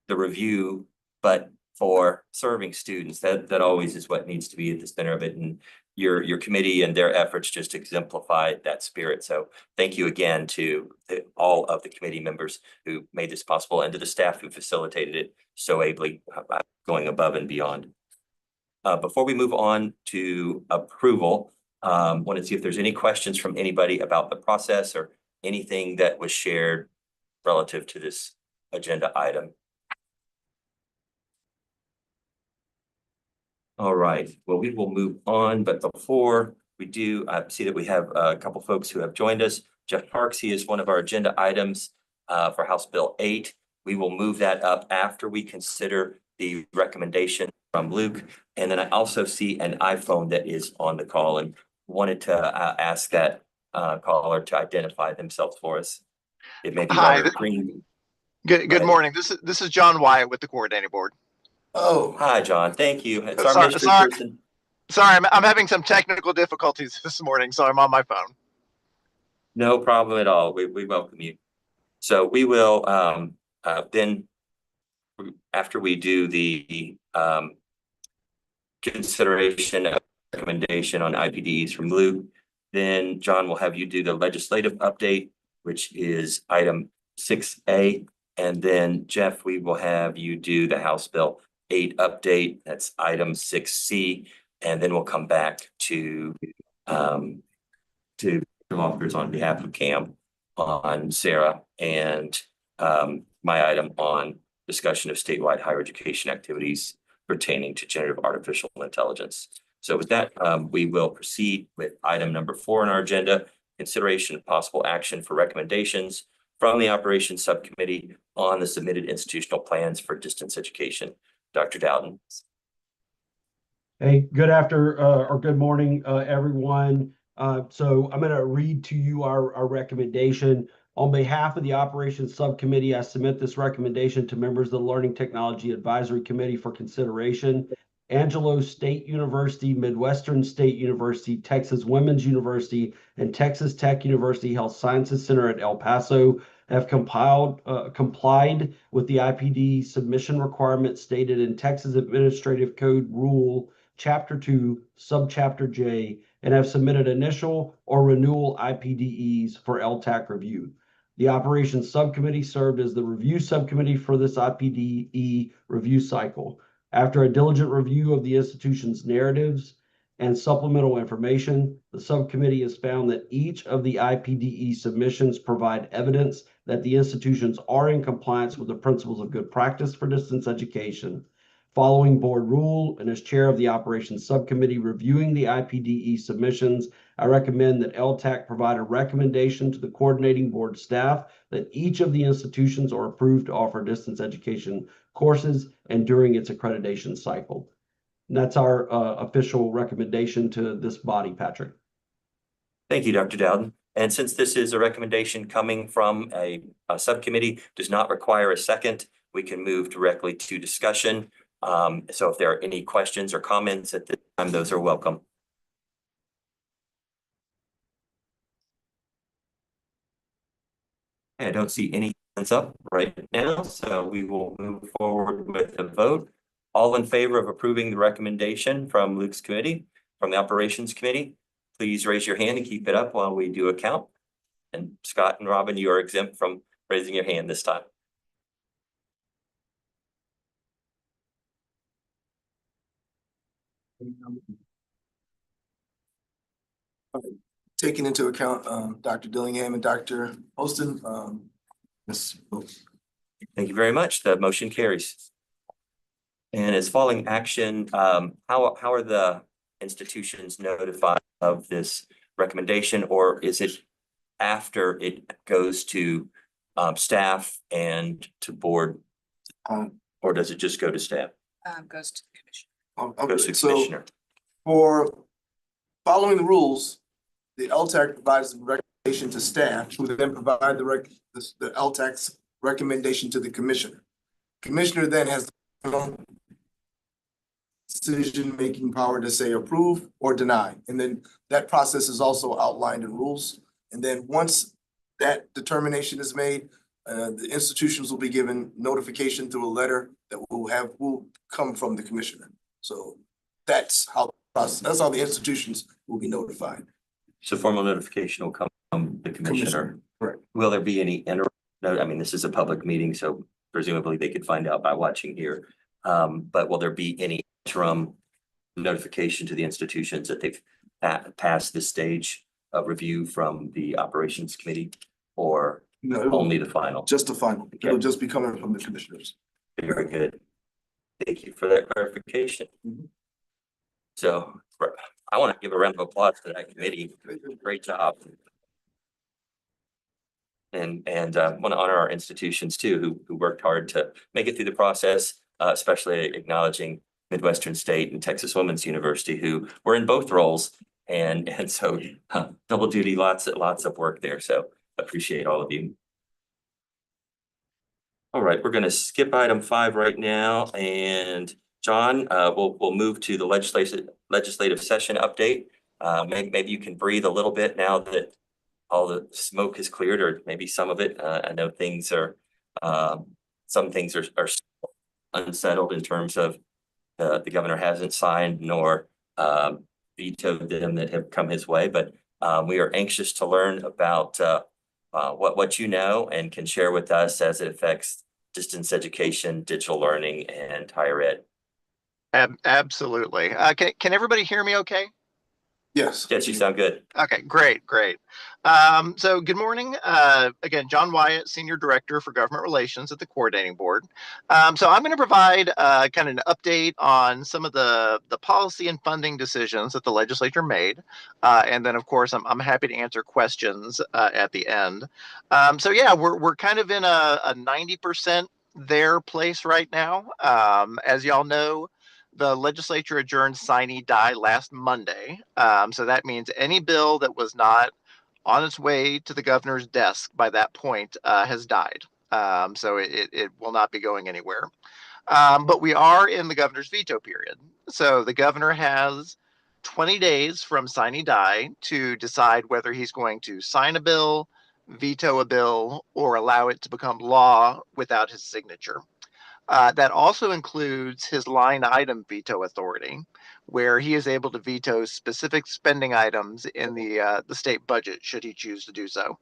the review, but for serving students. That always is what needs to be at the center of it. And your committee and their efforts just exemplify that spirit. So thank you again to all of the committee members who made this possible and to the staff who facilitated it so ably, going above and beyond. Before we move on to approval, want to see if there's any questions from anybody about the process or anything that was shared relative to this agenda item. All right, well, we will move on, but before we do, I see that we have a couple folks who have joined us. Jeff Parks, he is one of our agenda items for House Bill 8. We will move that up after we consider the recommendation from Luke. And then I also see an iPhone that is on the call and wanted to ask that caller to identify themselves for us. It may be Robert Green. Good morning. This is John Wyatt with the coordinating board. Oh, hi, John. Thank you. It's our mystery person. Sorry, I'm having some technical difficulties this morning, so I'm on my phone. No problem at all. We welcome you. So we will then, after we do the consideration of recommendation on IPDs from Luke, then John will have you do the legislative update, which is item 6A. And then Jeff, we will have you do the House Bill 8 update. That's item 6C. And then we'll come back to officers on behalf of Cam on Sarah and my item on discussion of statewide higher education activities pertaining to generative artificial intelligence. So with that, we will proceed with item number 4 on our agenda, consideration of possible action for recommendations from the Operations Subcommittee on the submitted institutional plans for distance education. Dr. Dowden. Hey, good morning, everyone. So I'm going to read to you our recommendation. On behalf of the Operations Subcommittee, I submit this recommendation to members of the Learning Technology Advisory Committee for consideration. Angelo State University, Midwestern State University, Texas Women's University, and Texas Tech University Health Sciences Center at El Paso have complied with the IPD submission requirements stated in Texas Administrative Code Rule Chapter 2, Subchapter J, and have submitted initial or renewal IPDEs for LTAC review. The Operations Subcommittee served as the review subcommittee for this IPDE review cycle. After a diligent review of the institution's narratives and supplemental information, the subcommittee has found that each of the IPDE submissions provide evidence that the institutions are in compliance with the principles of good practice for distance education. Following board rule and as chair of the operations subcommittee reviewing the IPDE submissions, I recommend that LTAC provide a recommendation to the coordinating board staff that each of the institutions are approved to offer distance education courses and during its accreditation cycle. And that's our official recommendation to this body, Patrick. Thank you, Dr. Dowden. And since this is a recommendation coming from a subcommittee, does not require a second, we can move directly to discussion. So if there are any questions or comments at this time, those are welcome. I don't see any hands up right now, so we will move forward with the vote. All in favor of approving the recommendation from Luke's committee, from the operations committee, please raise your hand and keep it up while we do a count. And Scott and Robin, you are exempt from raising your hand this time. Taking into account Dr. Dillingham and Dr. Holston, Ms. Wilkes. Thank you very much. The motion carries. And as following action, how are the institutions notified of this recommendation, or is it after it goes to staff and to board? Or does it just go to staff? Goes to the commission. Goes to So commissioner. for following the rules, the LTAC provides the recommendation to staff, who then provide the LTAC's recommendation to the commissioner. Commissioner then has decision-making power to say approve or deny. And then that process is also outlined in rules. And then once that determination is made, the institutions will be given notification through a letter that will come from the commissioner. So that's how the institutions will be notified. So formal notification will come from the commissioner. Correct. Will there be any interim? No, I mean, this is a public meeting, so presumably they could find out by watching here. But will there be any interim notification to the institutions that they've passed this stage of review from the operations committee, or No, only the final? just the final. It'll just be coming from the commissioners. Very good. Thank you for that clarification. So I want to give a round of applause to that committee. Great job. And want to honor our institutions too, who worked hard to make it through the process, especially acknowledging Midwestern State and Texas Women's University, who were in both roles. And so double duty, lots of work there. So appreciate all of you. All right, we're going to skip item 5 right now. And John, we'll move to the legislative session update. Maybe you can breathe a little bit now that all the smoke is cleared, or maybe some of it. I know things are, some things are still unsettled in terms of the governor hasn't signed nor vetoed them that have come his way. But we are anxious to learn about what you know and can share with us as it affects distance education, digital learning, and higher ed. Absolutely. Can everybody hear me okay? Yes. Yes, you sound good. Okay, great. So good morning. Again, John Wyatt, Senior Director for Government Relations at the Coordinating Board. So I'm going to provide kind of an update on some of the policy and funding decisions that the legislature made. And then, of course, I'm happy to answer questions at the end. So yeah, we're kind of in a 90% there place right now. As y'all know, the legislature adjourned sine die last Monday. So that means any bill that was not on its way to the governor's desk by that point has died. So it will not be going anywhere. But we are in the governor's veto period. So the governor has 20 days from sine die to decide whether he's going to sign a bill, veto a bill, or allow it to become law without his signature. That also includes his line item veto authority, where he is able to veto specific spending items in the state budget should he choose to do so.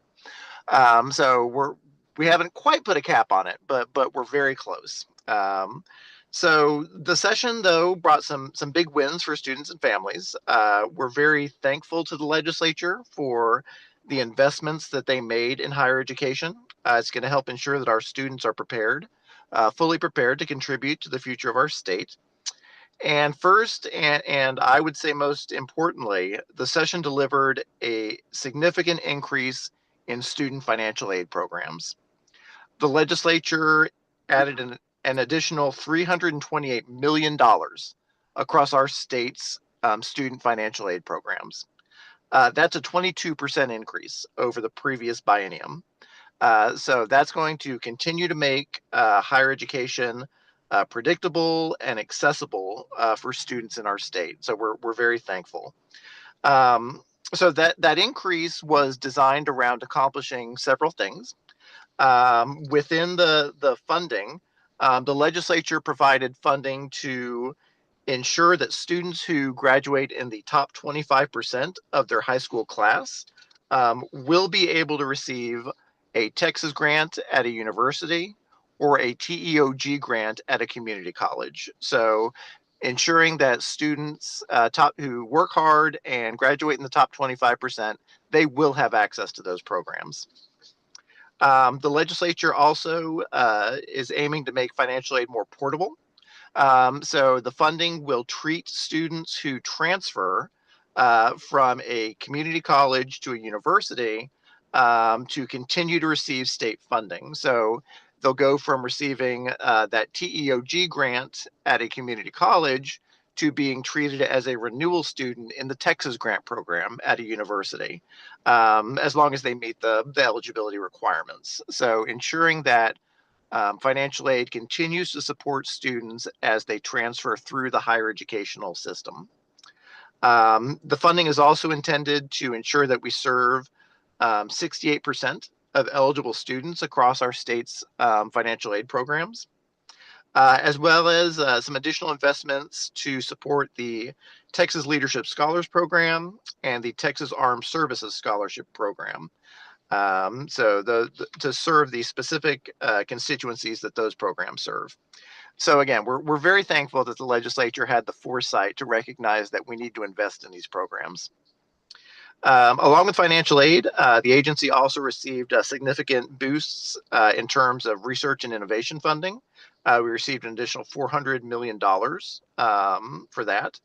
So we haven't quite put a cap on it, but we're very close. So the session, though, brought some big wins for students and families. We're very thankful to the legislature for the investments that they made in higher education. It's going to help ensure that our students are prepared, fully prepared to contribute to the future of our state. And first, and I would say most importantly, the session delivered a significant increase in student financial aid programs. The legislature added an additional $328 million across our state's student financial aid programs. That's a 22% increase over the previous biennium. So that's going to continue to make higher education predictable and accessible for students in our state. So we're very thankful. So that increase was designed around accomplishing several things. Within the funding, the legislature provided funding to ensure that students who graduate in the top 25% of their high school class will be able to receive a Texas grant at a university or a TEOG grant at a community college. So ensuring that students who work hard and graduate in the top 25%, they will have access to those programs. The legislature also is aiming to make financial aid more portable. So the funding will treat students who transfer from a community college to a university to continue to receive state funding. So they'll go from receiving that TEOG grant at a community college to being treated as a renewal student in the Texas grant program at a university, as long as they meet the eligibility requirements. So ensuring that financial aid continues to support students as they transfer through the higher educational system. The funding is also intended to ensure that we serve 68% of eligible students across our state's financial aid programs, as well as some additional investments to support the Texas Leadership Scholars Program and the Texas Armed Services Scholarship Program. So to serve the specific constituencies that those programs serve. So again, we're very thankful that the legislature had the foresight to recognize that we need to invest in these programs. Along with financial aid, the agency also received significant boosts in terms of research and innovation funding. We received an additional $400 million for that.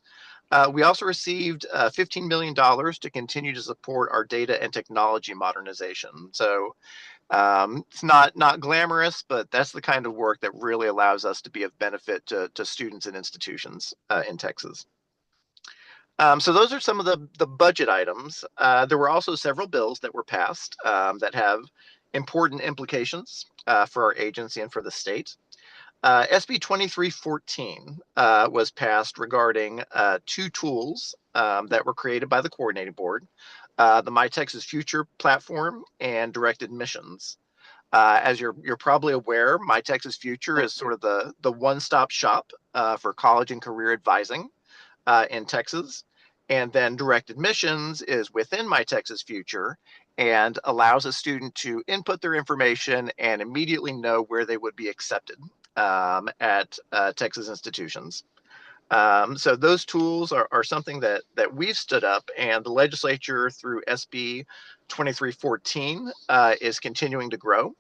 We also received $15 million to continue to support our data and technology modernization. So it's not glamorous, but that's the kind of work that really allows us to be of benefit to students and institutions in Texas. So those are some of the budget items. There were also several bills that were passed that have important implications for our agency and for the state. SB 2314 was passed regarding two tools that were created by the coordinating board, the My Texas Future platform and direct admissions. As you're probably aware, My Texas Future is sort of the one-stop shop for college and career advising in Texas. And then direct admissions is within My Texas Future and allows a student to input their information and immediately know where they would be accepted at Texas institutions. So those tools are something that we've stood up, and the legislature through SB 2314 is continuing to grow.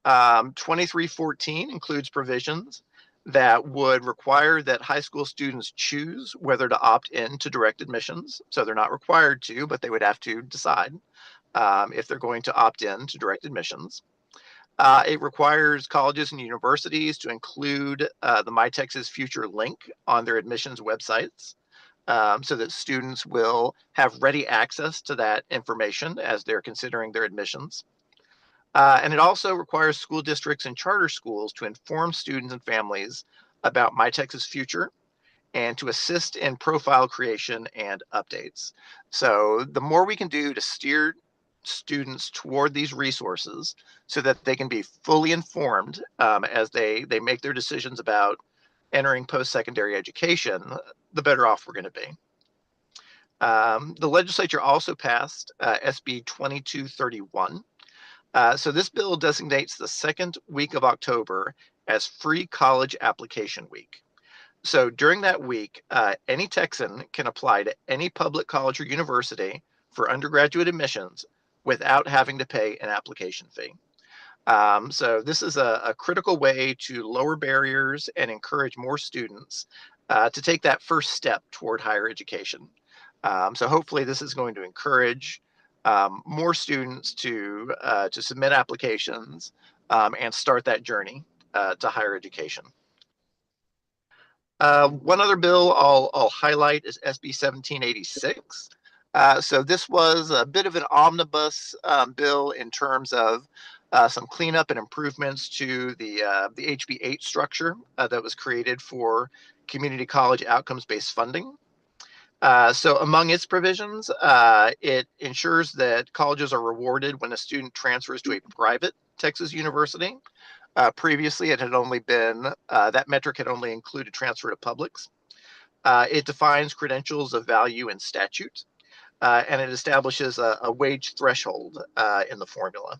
2314 includes provisions that would require that high school students choose whether to opt in to direct admissions. So they're not required to, but they would have to decide if they're going to opt in to direct admissions. It requires colleges and universities to include the My Texas Future link on their admissions websites so that students will have ready access to that information as they're considering their admissions. And it also requires school districts and charter schools to inform students and families about My Texas Future and to assist in profile creation and updates. So the more we can do to steer students toward these resources so that they can be fully informed as they make their decisions about entering post-secondary education, the better off we're going to be. The legislature also passed SB 2231. So this bill designates the second week of October as Free College Application Week. So during that week, any Texan can apply to any public college or university for undergraduate admissions without having to pay an application fee. So this is a critical way to lower barriers and encourage more students to take that first step toward higher education. So hopefully this is going to encourage more students to submit applications and start that journey to higher education. One other bill I'll highlight is SB 1786. So this was a bit of an omnibus bill in terms of some cleanup and improvements to the HB 8 structure that was created for community college outcomes-based funding. So among its provisions, it ensures that colleges are rewarded when a student transfers to a private Texas university. Previously, it had only been, that metric had only included transfer to publics. It defines credentials of value in statute, and it establishes a wage threshold in the formula.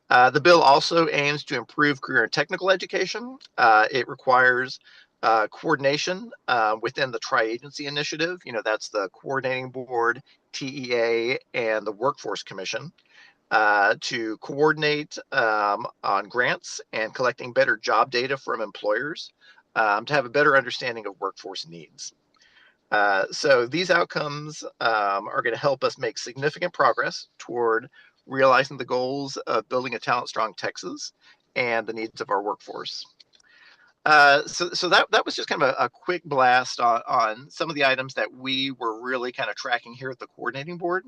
The bill also aims to improve career and technical education. It requires coordination within the tri-agency initiative. You know, that's the coordinating board, TEA, and the Workforce Commission to coordinate on grants and collecting better job data from employers to have a better understanding of workforce needs. So these outcomes are going to help us make significant progress toward realizing the goals of building a talent strong Texas and the needs of our workforce. So that was just kind of a quick blast on some of the items that we were really kind of tracking here at the coordinating board.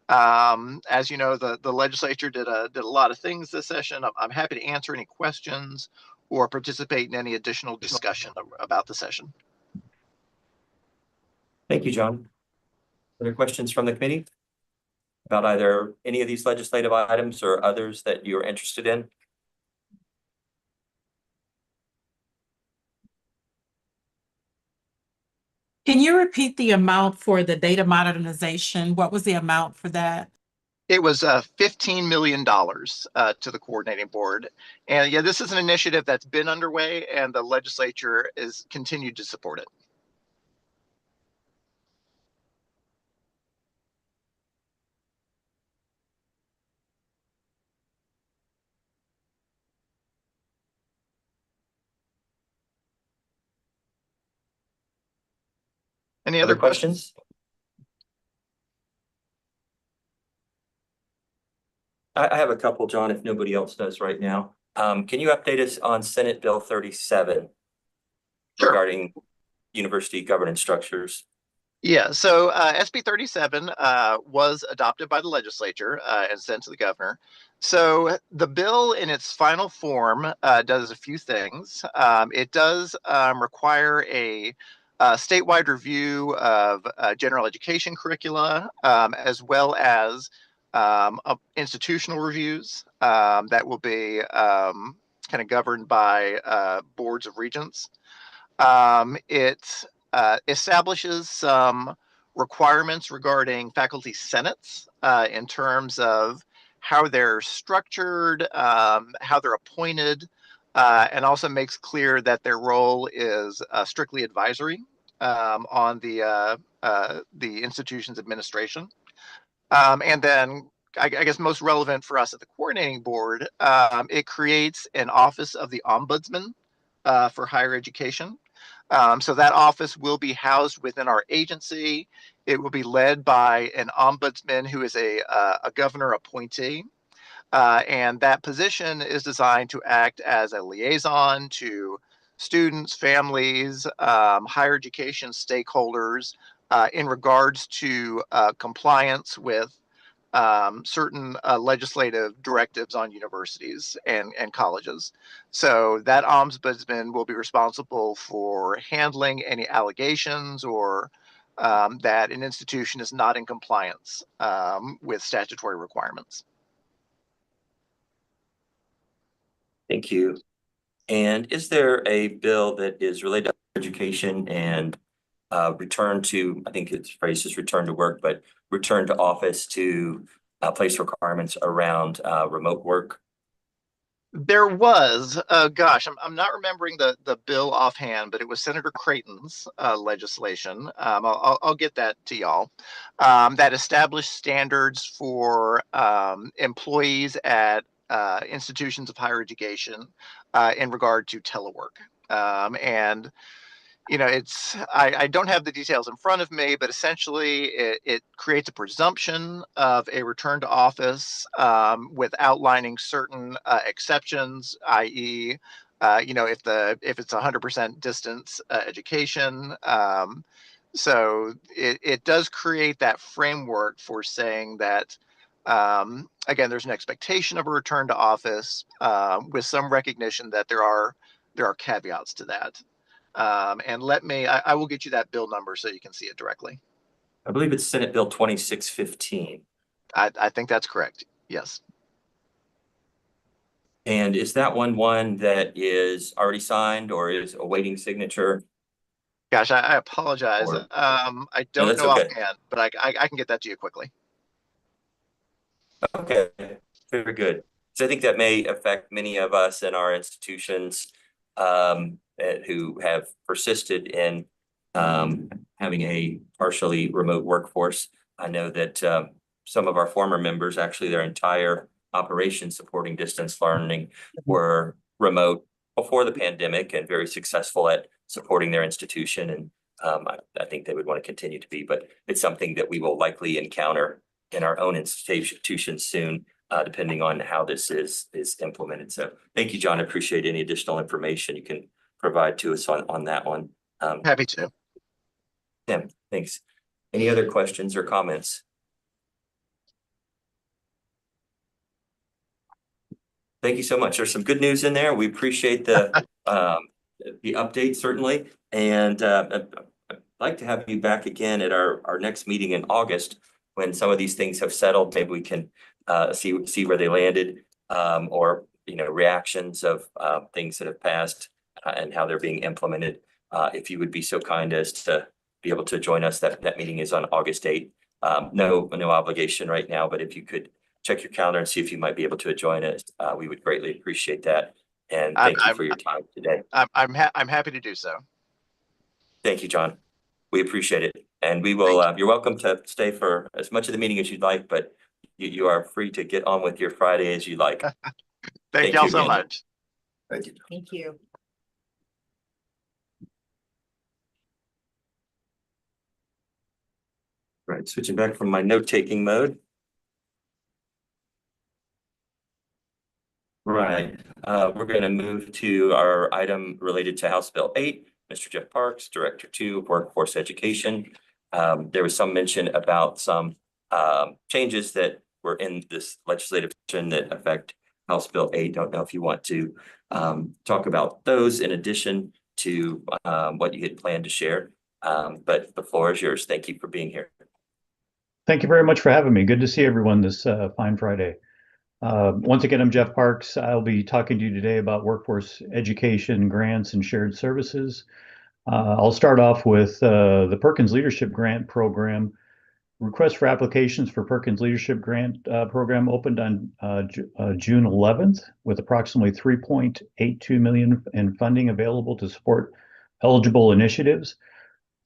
As you know, the legislature did a lot of things this session. I'm happy to answer any questions or participate in any additional discussion about the session. Thank you, John. Other questions from the committee about either any of these legislative items or others that you're interested in? Can you repeat the amount for the data modernization? What was the amount for that? It was $15 million to the coordinating board. And yeah, this is an initiative that's been underway and the legislature is continued to support it. Any other questions? I have a couple, John, if nobody else does right now. Can you update us on Senate Bill 37 Sure. regarding university governance structures? Yeah, so SB 37 was adopted by the legislature and sent to the governor. So the bill in its final form does a few things. It does require a statewide review of general education curricula, as well as institutional reviews that will be kind of governed by boards of regents. It establishes some requirements regarding faculty senates in terms of how they're structured, how they're appointed, and also makes clear that their role is strictly advisory on the institution's administration. And then I guess most relevant for us at the coordinating board, it creates an office of the ombudsman for higher education. So that office will be housed within our agency. It will be led by an ombudsman who is a governor appointee. And that position is designed to act as a liaison to students, families, higher education stakeholders in regards to compliance with certain legislative directives on universities and colleges. So that ombudsman will be responsible for handling any allegations or that an institution is not in compliance with statutory requirements. Thank you. And is there a bill that is related to education and return to, I think its phrase is return to work, but return to office to place requirements around remote work? There was, gosh, I'm not remembering the bill offhand, but it was Senator Creighton's legislation. I'll get that to y'all. That established standards for employees at institutions of higher education in regard to telework. And you know, I don't have the details in front of me, but essentially it creates a presumption of a return to office with outlining certain exceptions, i.e., you know, if it's 100% distance education. So it does create that framework for saying that, again, there's an expectation of a return to office with some recognition that there are caveats to that. And I will get you that bill number so you can see it directly. I believe it's Senate Bill 2615. I think that's correct. Yes. And is that one that is already signed or is awaiting signature? Gosh, I apologize. I don't that's know okay. offhand, but I can get that to you quickly. Okay, very good. So I think that may affect many of us in our institutions who have persisted in having a partially remote workforce. I know that some of our former members, actually their entire operation supporting distance learning, were remote before the pandemic and very successful at supporting their institution. And I think they would want to continue to be, but it's something that we will likely encounter in our own institutions soon, depending on how this is implemented. So thank you, John. I appreciate any additional information you can provide to us on that one. Happy to. Tim, thanks. Any other questions or comments? Thank you so much. There's some good news in there. We appreciate the update certainly. And I'd like to have you back again at our next meeting in August when some of these things have settled. Maybe we can see where they landed or, you know, reactions of things that have passed and how they're being implemented. If you would be so kind as to be able to join us, that meeting is on August 8th. No obligation right now, but if you could check your calendar and see if you might be able to join us, we would greatly appreciate that. And thank you for your time today. I'm happy to do so. Thank you, John. We appreciate it. And we will, you're welcome to stay for as much of the meeting as you'd like, but you are free to get on with your Friday as you like. Thank y'all so much. Thank you. Thank you. Right, switching back from my note-taking mode. Right, we're going to move to our item related to House Bill 8. Mr. Jeff Parks, Director 2 of Workforce Education. There was some mention about some changes that were in this legislative session that affect House Bill 8. Don't know if you want to talk about those in addition to what you had planned to share, but the floor is yours. Thank you for being here. Thank you very much for having me. Good to see everyone this fine Friday. Once again, I'm Jeff Parks. I'll be talking to you today about workforce education, grants, and shared services. I'll start off with the Perkins Leadership Grant Program. Requests for applications for Perkins Leadership Grant Program opened on June 11th with approximately $3.82 million in funding available to support eligible initiatives.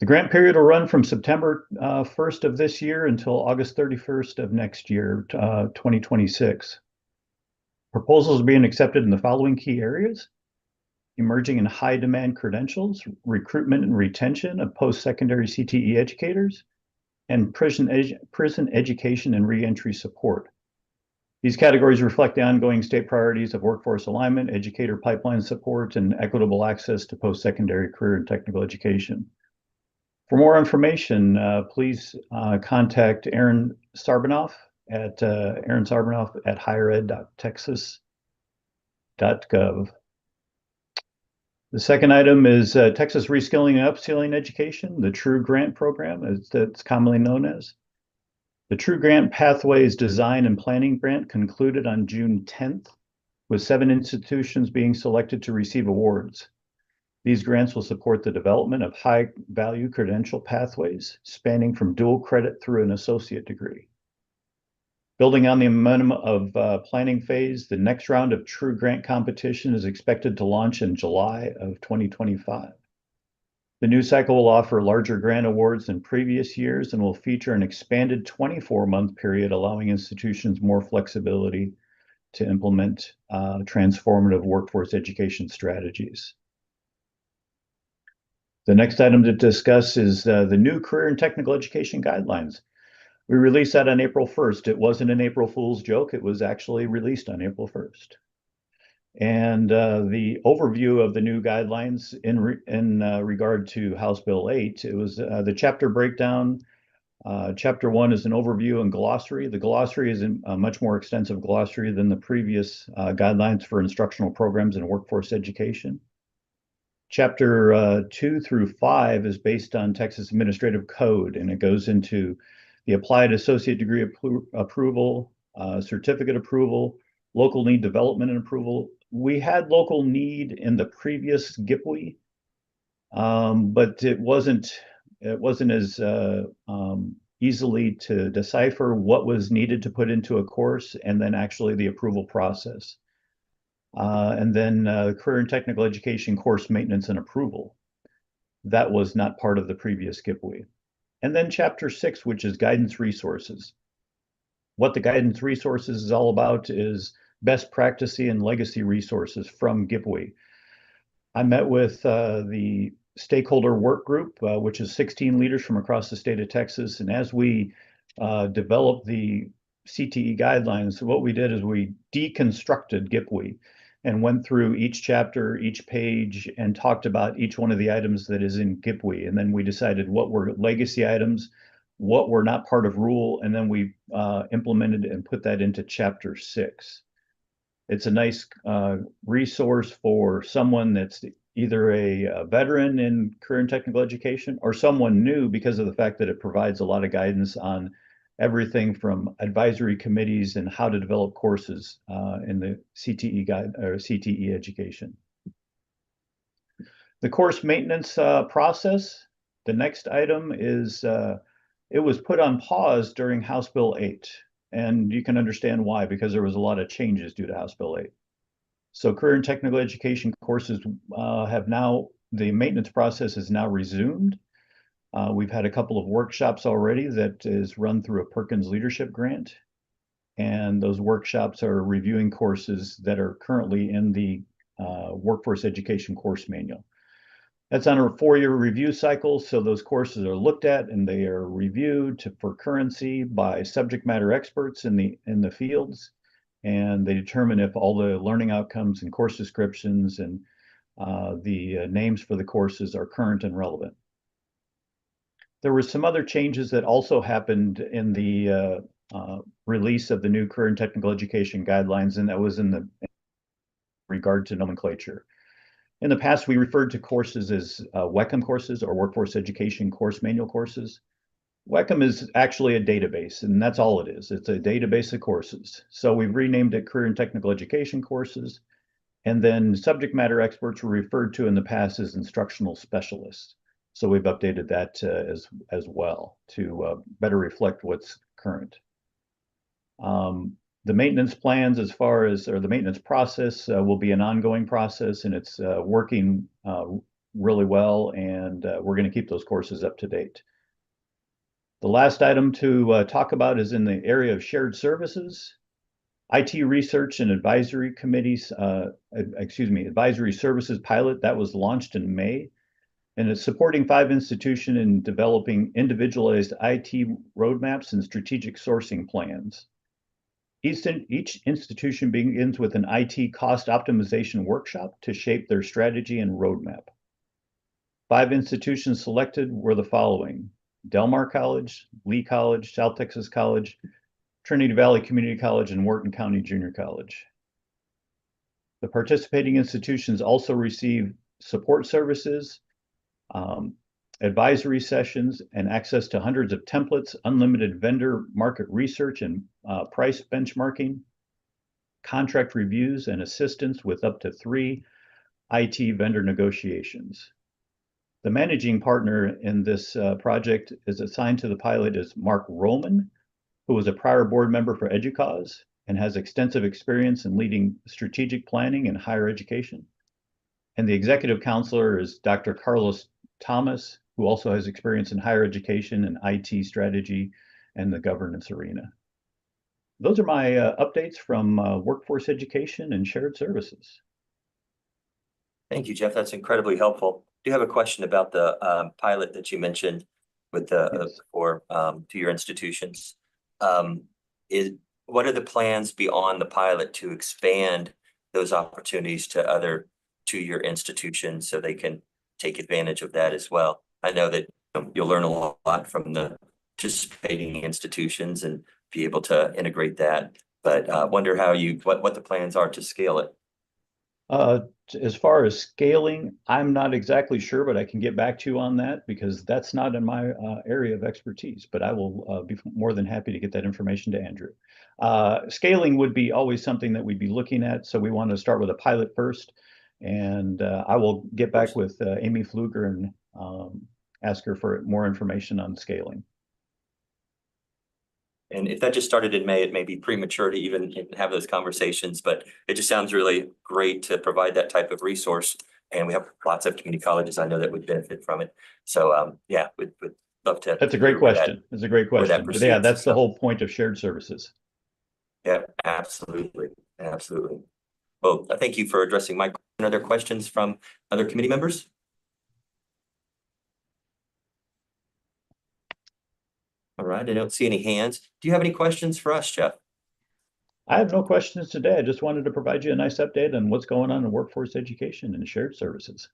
The grant period will run from September 1st of this year until August 31st of next year, 2026. Proposals are being accepted in the following key areas: emerging and high demand credentials, recruitment and retention of post-secondary CTE educators, and prison education and reentry support. These categories reflect the ongoing state priorities of workforce alignment, educator pipeline support, and equitable access to post-secondary career and technical education. For more information, please contact Aaron Sarbanoff at highered.texas.gov. The second item is Texas Reskilling and Upskilling Education, the TRUE Grant Program, as it's commonly known as. The TRUE Grant Pathways Design and Planning Grant concluded on June 10th, with 7 institutions being selected to receive awards. These grants will support the development of high-value credential pathways spanning from dual credit through an associate degree. Building on the momentum of planning phase, the next round of TRUE Grant competition is expected to launch in July of 2025. The new cycle will offer larger grant awards than previous years and will feature an expanded 24-month period, allowing institutions more flexibility to implement transformative workforce education strategies. The next item to discuss is the new Career and Technical Education Guidelines. We released that on April 1st. It wasn't an April Fool's joke. It was actually released on April 1st. And the overview of the new guidelines in regard to House Bill 8, it was the chapter breakdown. Chapter 1 is an overview and glossary. The glossary is a much more extensive glossary than the previous guidelines for instructional programs in workforce education. Chapter 2 through 5 is based on Texas Administrative Code, and it goes into the applied associate degree approval, certificate approval, local need development and approval. We had local need in the previous GIPWE, but it wasn't as easily to decipher what was needed to put into a course and then actually the approval process. And then Career and Technical Education course maintenance and approval. That was not part of the previous GIPWE. And then Chapter 6, which is guidance resources. What the guidance resources is all about is best practice and legacy resources from GIPWE. I met with the stakeholder work group, which is 16 leaders from across the state of Texas. And as we developed the CTE guidelines, what we did is we deconstructed GIPWE and went through each chapter, each page, and talked about each one of the items that is in GIPWE. And then we decided what were legacy items, what were not part of rule, and then we implemented and put that into Chapter 6. It's a nice resource for someone that's either a veteran in career and technical education or someone new, because of the fact that it provides a lot of guidance on everything from advisory committees and how to develop courses in the CTE guide or CTE education. The course maintenance process. The next item is it was put on pause during House Bill 8. And you can understand why, because there was a lot of changes due to House Bill 8. So career and technical education courses have now, the maintenance process is now resumed. We've had a couple of workshops already that is run through a Perkins Leadership Grant. And those workshops are reviewing courses that are currently in the Workforce Education Course Manual. That's on a 4-year review cycle, so those courses are looked at and they are reviewed for currency by subject matter experts in the fields, and they determine if all the learning outcomes and course descriptions and the names for the courses are current and relevant. There were some other changes that also happened in the release of the new Career and Technical Education Guidelines, and that was in regard to nomenclature. In the past, we referred to courses as WECM courses or Workforce Education Course Manual courses. WECM is actually a database, and that's all it is. It's a database of courses. So we've renamed it Career and Technical Education courses, and then subject matter experts were referred to in the past as instructional specialists. So we've updated that as well to better reflect what's current. The maintenance plans as far as, or the maintenance process will be an ongoing process, and it's working really well, and we're going to keep those courses up to date. The last item to talk about is in the area of shared services. IT research and advisory committees, advisory services pilot, that was launched in May, and it's supporting 5 institutions in developing individualized IT roadmaps and strategic sourcing plans. Each institution begins with an IT cost optimization workshop to shape their strategy and roadmap. 5 institutions selected were the following: Del Mar College, Lee College, South Texas College, Trinity Valley Community College, and Wharton County Junior College. The participating institutions also receive support services, advisory sessions, and access to hundreds of templates, unlimited vendor market research and price benchmarking, contract reviews, and assistance with up to 3 IT vendor negotiations. The managing partner in this project is assigned to the pilot is Mark Roman, who was a prior board member for EDUCAUSE and has extensive experience in leading strategic planning in higher education. And the executive counselor is Dr. Carlos Thomas, who also has experience in higher education and IT strategy and the governance arena. Those are my updates from workforce education and shared services. Thank you, Jeff. That's incredibly helpful. I do have a question about the pilot that you mentioned with the Yes. to your institutions. What are the plans beyond the pilot to expand those opportunities to other two-year institutions so they can take advantage of that as well? I know that you'll learn a lot from the participating institutions and be able to integrate that, but wonder how what the plans are to scale it. As far as scaling, I'm not exactly sure, but I can get back to you on that because that's not in my area of expertise, but I will be more than happy to get that information to Andrew. Scaling would be always something that we'd be looking at. So we want to start with a pilot first, and I will get back with Amy Pfluger and ask her for more information on scaling. And if that just started in May, it may be premature to even have those conversations, but it just sounds really great to provide that type of resource. And we have lots of community colleges I know that would benefit from it. So yeah, we'd love to. That's a great question. That's a great question. But yeah, that's the whole point of shared services. Yeah, absolutely. Absolutely. Well, thank you for addressing my question. Other questions from other committee members? All right, I don't see any hands. Do you have any questions for us, Jeff? I have no questions today. I just wanted to provide you a nice update on what's going on in workforce education and shared services.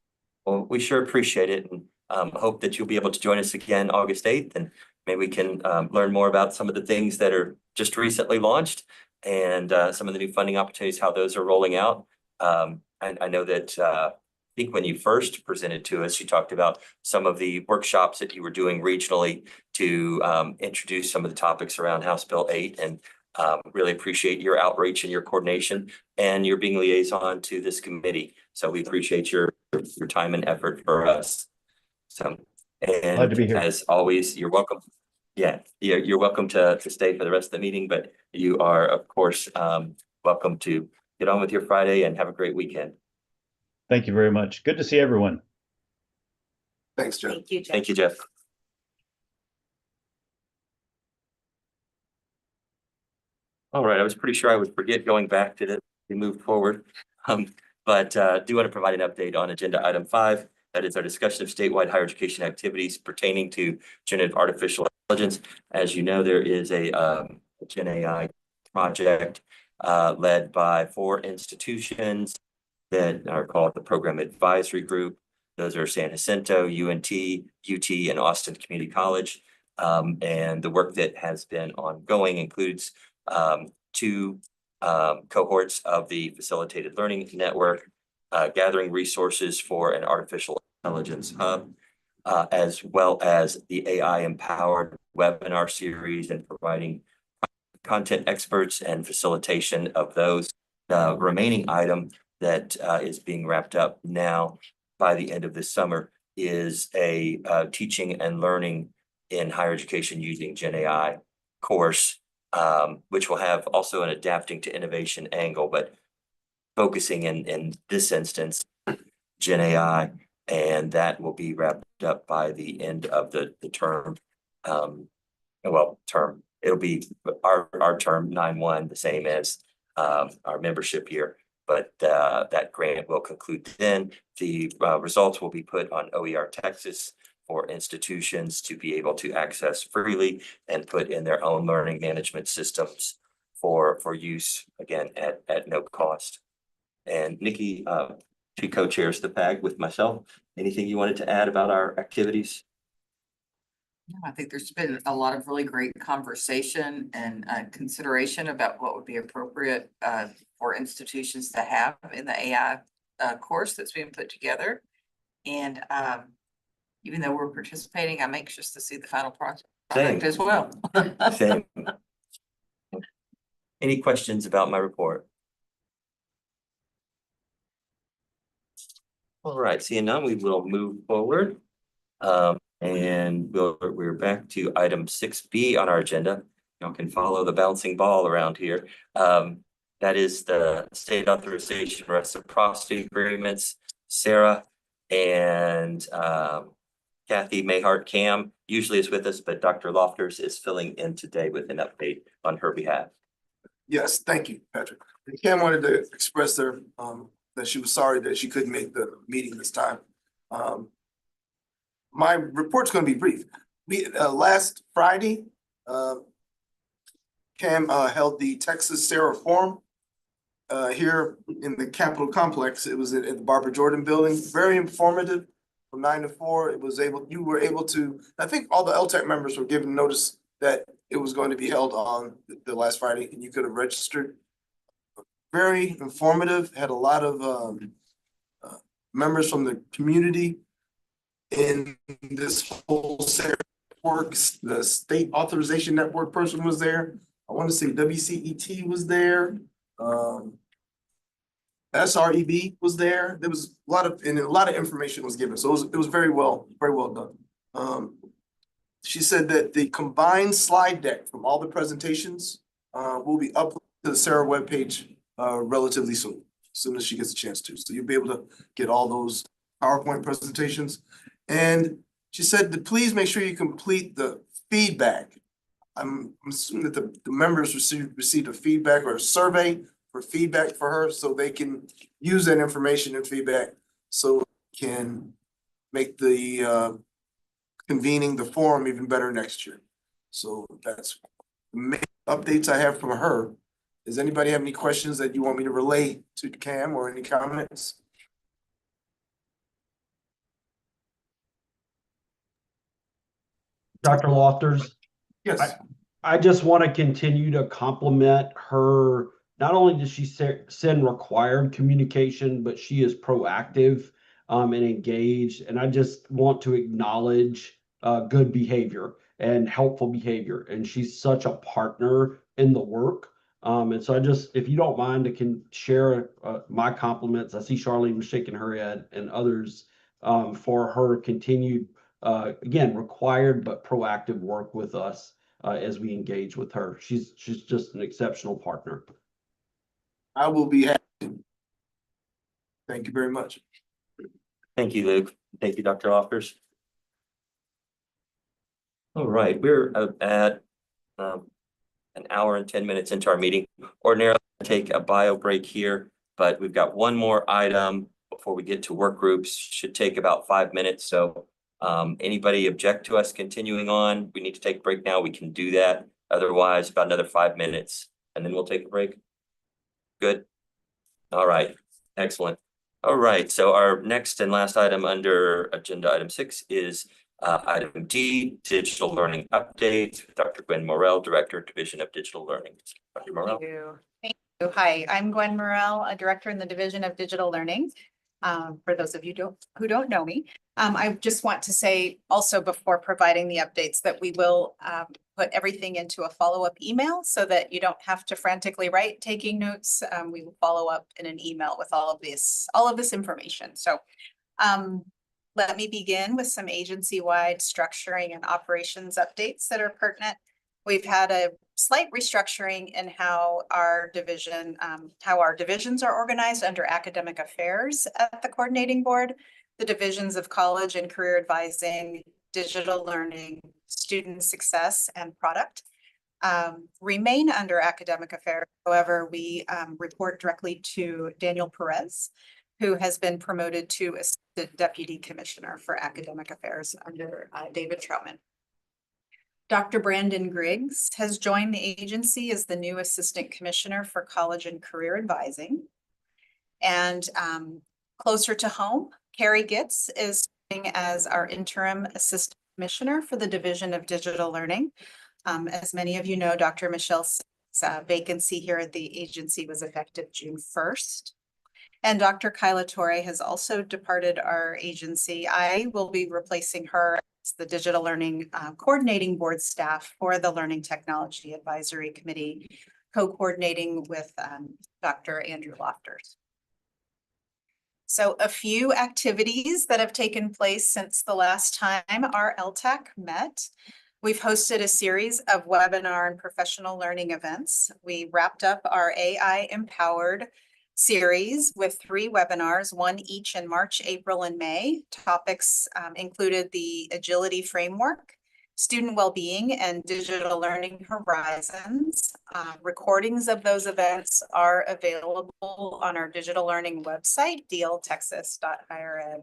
Well, we sure appreciate it and hope that you'll be able to join us again August 8th, and maybe we can learn more about some of the things that are just recently launched and some of the new funding opportunities, how those are rolling out. I know that I think when you first presented to us, you talked about some of the workshops that you were doing regionally to introduce some of the topics around House Bill 8, and really appreciate your outreach and your coordination and your being liaison to this committee. So we appreciate your time and effort for us. So, and glad to be here. As always, you're welcome. Yeah, you're welcome to stay for the rest of the meeting, but you are, of course, welcome to get on with your Friday and have a great weekend. Thank you very much. Good to see everyone. Thanks, Jeff. Thank you, Jeff. Thank you, Jeff. All right, I was pretty sure I would forget going back to we moved forward. But do want to provide an update on agenda item 5. That is our discussion of statewide higher education activities pertaining to generative artificial intelligence. As you know, there is a Gen AI project led by 4 institutions that are called the Program Advisory Group. Those are San Jacinto, UNT, UT, and Austin Community College. And the work that has been ongoing includes 2 cohorts of the Facilitated Learning Network, gathering resources for an artificial intelligence hub, as well as the AI-empowered webinar series and providing content experts and facilitation of those. The remaining item that is being wrapped up now by the end of this summer is a teaching and learning in higher education using Gen AI course, which will have also an adapting to innovation angle, but focusing in this instance, Gen AI, and that will be wrapped up by the end of the term. Term. It'll be our term 9-1, the same as our membership year. But that grant will conclude then. The results will be put on OER Texas for institutions to be able to access freely and put in their own learning management systems for use, again, at no cost. And Nikki, she co-chairs the PAG with myself. Anything you wanted to add about our activities? Yeah, I think there's been a lot of really great conversation and consideration about what would be appropriate for institutions to have in the AI course that's being put together. And even though we're participating, I'm anxious to see the final product Same. as well. Same. Any questions about my report? All right, seeing none, we will move forward. And we're back to item 6B on our agenda. Y'all can follow the bouncing ball around here. That is the state authorization reciprocity agreements. Sarah and Kathy Mayhart Cam usually is with us, but Dr. Lofters is filling in today with an update on her behalf. Yes, thank you, Patrick. Cam wanted to express their, that she was sorry that she couldn't make the meeting this time. My report's gonna be brief. We, last Friday, Cam, held the Texas Sarah Forum, here in the Capitol Complex. It was at the Barbara Jordan Building, very informative from 9 to 4. You were able to, I think all the LTAC members were given notice that it was going to be held on the last Friday, and you could have registered. Very informative, had a lot of members from the community in this whole Sarah works. The state authorization network person was there. I want to say WCET was there. SREB was there. There was a lot of information was given. So it was very well done. She said that the combined slide deck from all the presentations will be uploaded to the Sarah webpage relatively soon, as soon as she gets a chance to. So you'll be able to get all those PowerPoint presentations. And she said to please make sure you complete the feedback. I'm assuming that the members received a feedback or a survey for feedback for her, so they can use that information and feedback so can make the convening the forum even better next year. So that's the main updates I have from her. Does anybody have any questions that you want me to relay to Cam or any comments? Dr. Lofters? Yes. I just want to continue to compliment her. Not only does she send required communication, but she is proactive and engaged. And I just want to acknowledge good behavior and helpful behavior. And she's such a partner in the work. And so if you don't mind, I can share my compliments. I see Charlene shaking her head and others for her continued, again, required but proactive work with us as we engage with her. She's just an exceptional partner. I will be happy. Thank you very much. Thank you, Luke. Thank you, Dr. Lofters. All right, we're at an hour and 10 minutes into our meeting. Ordinarily, I take a bio break here, but we've got one more item before we get to work groups. Should take about 5 minutes. So anybody object to us continuing on? We need to take a break now. We can do that. Otherwise, about another 5 minutes, and then we'll take a break. Good. All right. Excellent. All right. So our next and last item under agenda item 6 is item D, digital learning update. Dr. Gwen Morrell, Director, Division of Digital Learning. Dr. Morrell. Thank you. Hi, I'm Gwen Morrell, a Director in the Division of Digital Learning. For those of you who don't know me, I just want to say also before providing the updates that we will put everything into a follow-up email so that you don't have to frantically write taking notes. We will follow up in an email with all of this information. So let me begin with some agency-wide structuring and operations updates that are pertinent. We've had a slight restructuring in how our divisions are organized under academic affairs at the coordinating board. The divisions of college and career advising, digital learning, student success, and product remain under academic affairs. However, we report directly to Daniel Perez, who has been promoted to Assistant Deputy Commissioner for Academic Affairs under David Troutman. Dr. Brandon Griggs has joined the agency as the new Assistant Commissioner for College and Career Advising. And closer to home, Carrie Gitz is serving as our interim Assistant Commissioner for the Division of Digital Learning. As many of you know, Dr. Michelle's vacancy here at the agency was effective June 1st. And Dr. Kyla Torre has also departed our agency. I will be replacing her as the Digital Learning Coordinating Board staff for the Learning Technology Advisory Committee, co-coordinating with Dr. Andrew Lofters. So a few activities that have taken place since the last time our LTAC met. We've hosted a series of webinar and professional learning events. We wrapped up our AI Empowered series with 3 webinars, one each in March, April, and May. Topics included the Agility Framework, Student Wellbeing, and Digital Learning Horizons. Recordings of those events are available on our digital learning website, dltexas.highered.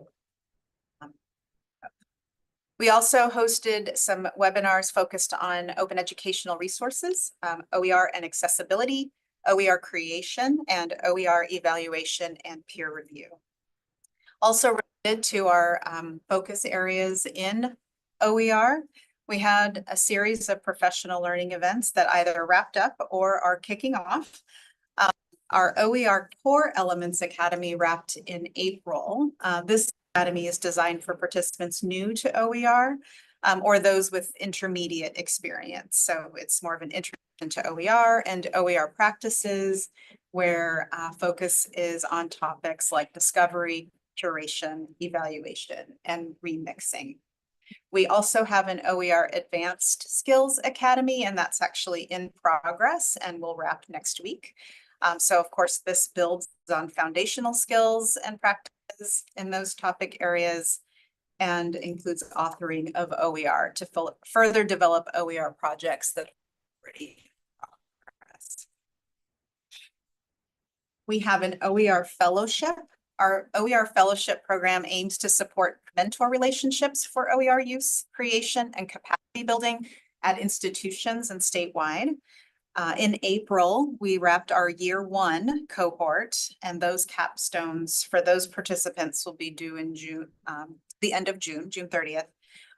We also hosted some webinars focused on open educational resources, OER and accessibility, OER creation, and OER evaluation and peer review. Also related to our focus areas in OER, we had a series of professional learning events that either wrapped up or are kicking off. Our OER Core Elements Academy wrapped in April. This academy is designed for participants new to OER or those with intermediate experience. So it's more of an introduction to OER and OER practices where focus is on topics like discovery, curation, evaluation, and remixing. We also have an OER Advanced Skills Academy, and that's actually in progress and will wrap next week. So of course, this builds on foundational skills and practices in those topic areas and includes authoring of OER to further develop OER projects that are already in progress. We have an OER Fellowship. Our OER Fellowship program aims to support mentor relationships for OER use, creation, and capacity building at institutions and statewide. In April, we wrapped our year 1 cohort, and those capstones for those participants will be due in June, the end of June, June 30th.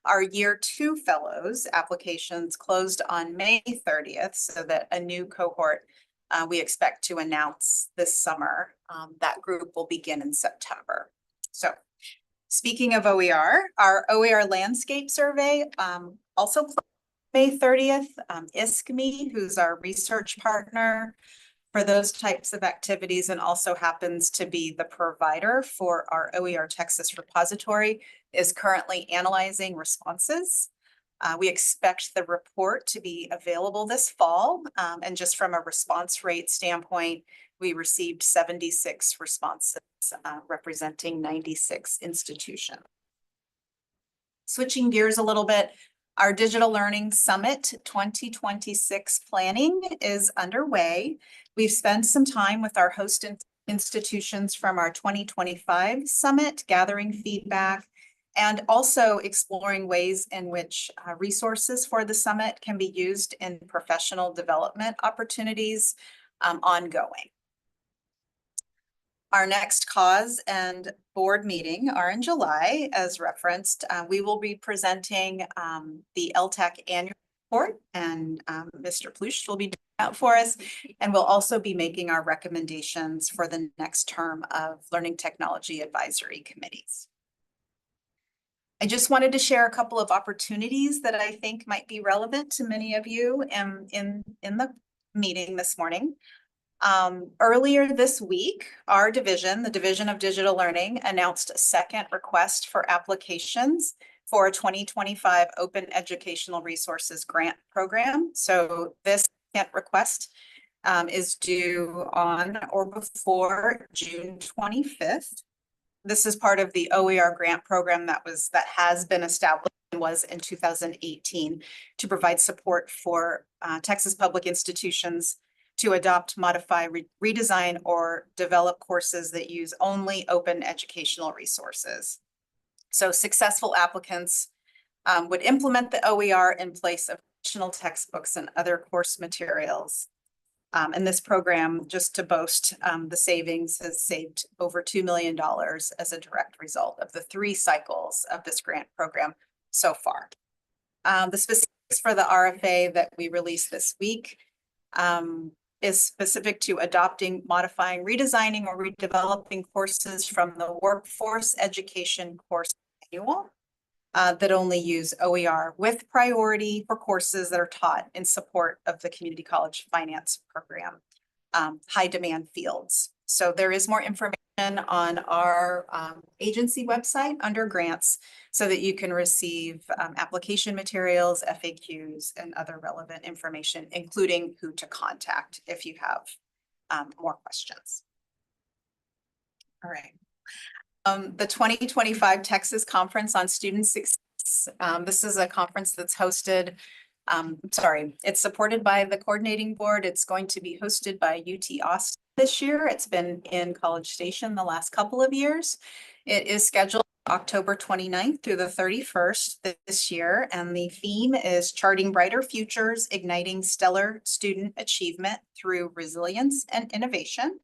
Our year 2 fellows applications closed on May 30th, so that a new cohort we expect to announce this summer. That group will begin in September. So speaking of OER, our OER landscape survey also closed May 30th. ISKME, who's our research partner for those types of activities and also happens to be the provider for our OER Texas repository, is currently analyzing responses. We expect the report to be available this fall. And just from a response rate standpoint, we received 76 responses representing 96 institutions. Switching gears a little bit, our Digital Learning Summit 2026 planning is underway. We've spent some time with our host institutions from our 2025 summit, gathering feedback, and also exploring ways in which resources for the summit can be used in professional development opportunities ongoing. Our next cause and board meeting are in July, as referenced. We will be presenting the LTAC annual report, and Mr. Plush will be doing that for us. And we'll also be making our recommendations for the next term of Learning Technology Advisory Committees. I just wanted to share a couple of opportunities that I think might be relevant to many of you in the meeting this morning. Earlier this week, our division, the Division of Digital Learning, announced a second request for applications for a 2025 Open Educational Resources Grant Program. So this second request is due on or before June 25th. This is part of the OER grant program that has been established and was in 2018 to provide support for Texas public institutions to adopt, modify, redesign, or develop courses that use only open educational resources. So successful applicants would implement the OER in place of additional textbooks and other course materials. And this program, just to boast, the savings has saved over $2 million as a direct result of the 3 cycles of this grant program so far. The specifics for the RFA that we released this week, is specific to adopting, modifying, redesigning, or redeveloping courses from the Workforce Education Course Manual that only use OER with priority for courses that are taught in support of the Community College Finance Program, high demand fields. So there is more information on our agency website under grants so that you can receive application materials, FAQs, and other relevant information, including who to contact if you have more questions. All right. The 2025 Texas Conference on Student Success. This is a conference that's hosted, it's supported by the coordinating board. It's going to be hosted by UT Austin this year. It's been in College Station the last couple of years. It is scheduled October 29th through the 31st this year, and the theme is Charting Brighter Futures, Igniting Stellar Student Achievement Through Resilience and Innovation.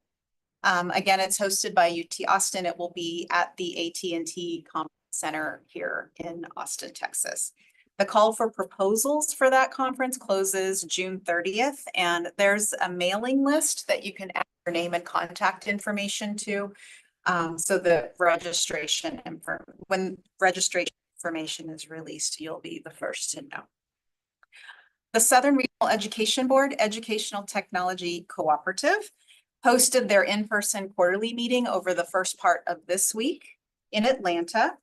Again, it's hosted by UT Austin. It will be at the AT&T Conference Center here in Austin, Texas. The call for proposals for that conference closes June 30th, and there's a mailing list that you can add your name and contact information to. So the when registration information is released, you'll be the first to know. The Southern Regional Education Board Educational Technology Cooperative hosted their in-person quarterly meeting over the first part of this week in Atlanta.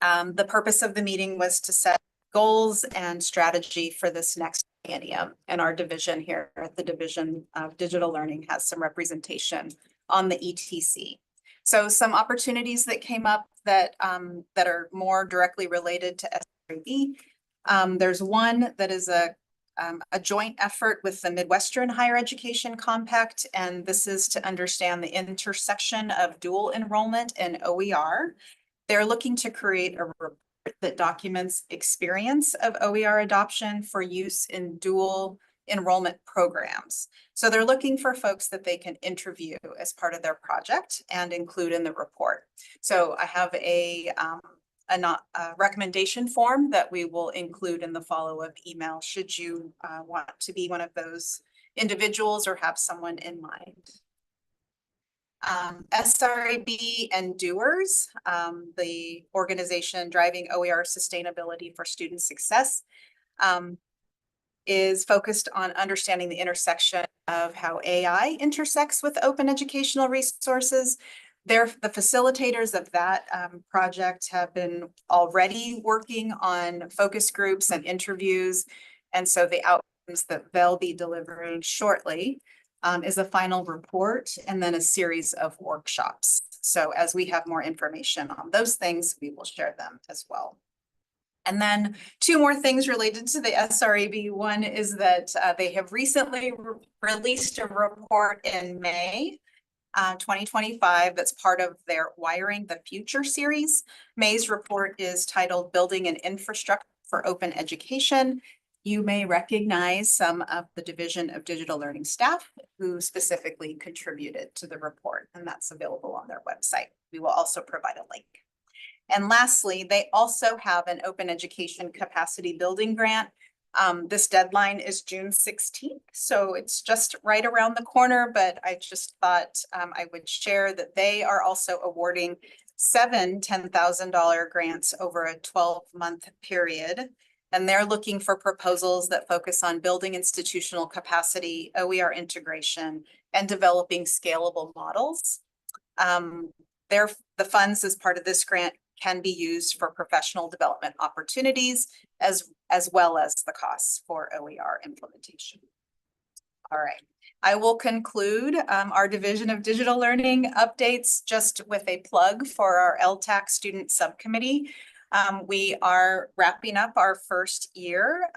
The purpose of the meeting was to set goals and strategy for this next biennium, and our division here at the Division of Digital Learning has some representation on the ETC. So some opportunities that came up that are more directly related to SRAB. There's one that is a joint effort with the Midwestern Higher Education Compact, and this is to understand the intersection of dual enrollment and OER. They're looking to create a report that documents experience of OER adoption for use in dual enrollment programs. So they're looking for folks that they can interview as part of their project and include in the report. So I have a recommendation form that we will include in the follow-up email should you want to be one of those individuals or have someone in mind. SRAB and Doers, the organization driving OER sustainability for student success, is focused on understanding the intersection of how AI intersects with open educational resources. The facilitators of that project have been already working on focus groups and interviews. And so the outcomes that they'll be delivering shortly is a final report and then a series of workshops. So as we have more information on those things, we will share them as well. And then two more things related to the SRAB. One is that they have recently released a report in May 2025 that's part of their Wiring the Future series. May's report is titled Building an Infrastructure for Open Education. You may recognize some of the Division of Digital Learning staff who specifically contributed to the report, and that's available on their website. We will also provide a link. And lastly, they also have an open education capacity building grant. This deadline is June 16th, so it's just right around the corner, but I just thought I would share that they are also awarding 7 $10,000 grants over a 12-month period. And they're looking for proposals that focus on building institutional capacity, OER integration, and developing scalable models. The funds as part of this grant can be used for professional development opportunities as well as the costs for OER implementation. All right, I will conclude our Division of Digital Learning updates just with a plug for our LTAC student subcommittee. We are wrapping up our first year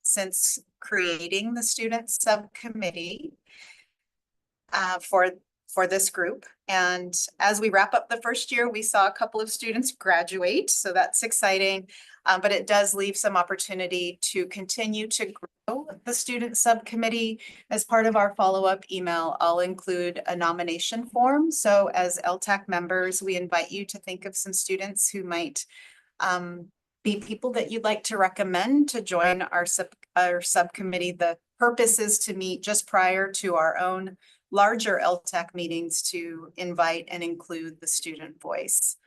since creating the student subcommittee for this group. And as we wrap up the first year, we saw a couple of students graduate, so that's exciting. But it does leave some opportunity to continue to grow the student subcommittee. As part of our follow-up email, I'll include a nomination form. So as LTAC members, we invite you to think of some students who might be people that you'd like to recommend to join our subcommittee. The purpose is to meet just prior to our own larger LTAC meetings to invite and include the student voice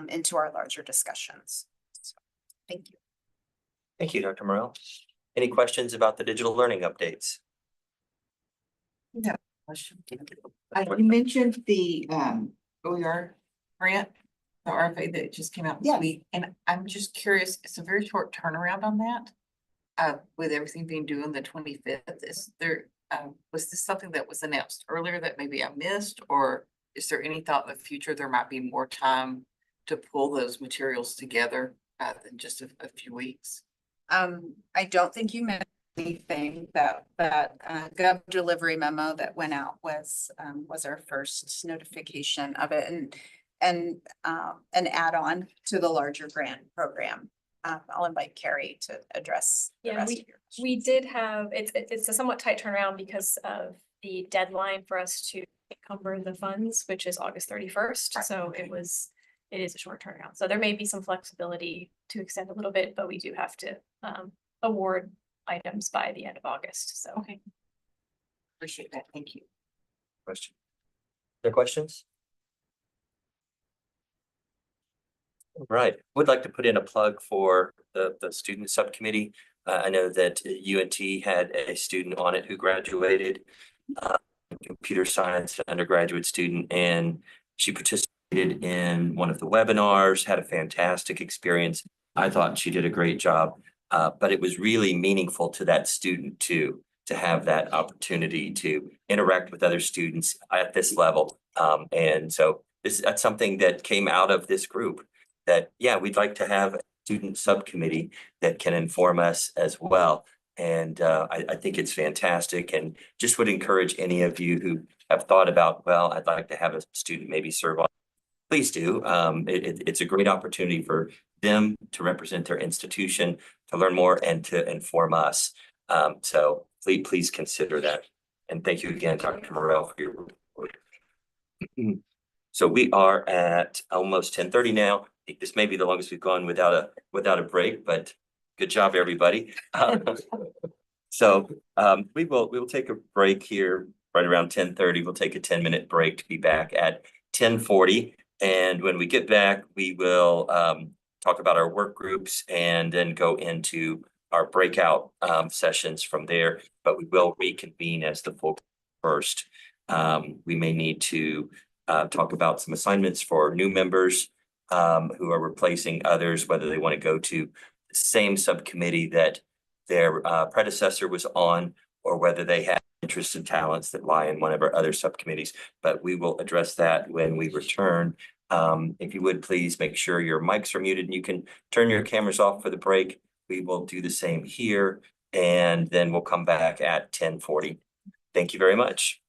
into our larger discussions. So, thank you. Thank you, Dr. Morrell. Any questions about the digital learning updates? Yeah. Question. You mentioned the OER grant, the RFA that just came out this Yes. week, and I'm just curious, it's a very short turnaround on that. With everything being due on the 25th, is there, was this something that was announced earlier that maybe I missed, or is there any thought in the future there might be more time to pull those materials together than just a few weeks? I don't think you meant anything. That gov delivery memo that went out was our first notification of it, and an add-on to the larger grant program. I'll invite Carrie to address the Yeah, rest of your questions. we did have, it's a somewhat tight turnaround because of the deadline for us to encumber the funds, which is August 31st. So it is a short turnaround. So there may be some flexibility to extend a little bit, but we do have to award items by the end of August. So. Okay. Appreciate that. Thank you. Question? There questions? All right, would like to put in a plug for the student subcommittee. I know that UNT had a student on it who graduated computer science, undergraduate student, and she participated in one of the webinars, had a fantastic experience. I thought she did a great job, but it was really meaningful to that student too, to have that opportunity to interact with other students at this level. And so that's something that came out of this group, that, yeah, we'd like to have a student subcommittee that can inform us as well. And I think it's fantastic, and just would encourage any of you who have thought about, well, I'd like to have a student maybe serve on, please do. It's a great opportunity for them to represent their institution, to learn more, and to inform us. So please consider that. And thank you again, Dr. Morrell, for your report. So we are at almost 10:30 now. This may be the longest we've gone without a break, but good job, everybody. So we will take a break here right around 10:30. We'll take a 10-minute break to be back at 10:40. And when we get back, we will talk about our work groups and then go into our breakout sessions from there. But we will reconvene as the full first. We may need to talk about some assignments for new members who are replacing others, whether they want to go to the same subcommittee that their predecessor was on, or whether they have interests and talents that lie in one of our other subcommittees. But we will address that when we return. If you would please make sure your mics are muted and you can turn your cameras off for the break. We will do the same here, and then we'll come back at 10:40. Thank you very much.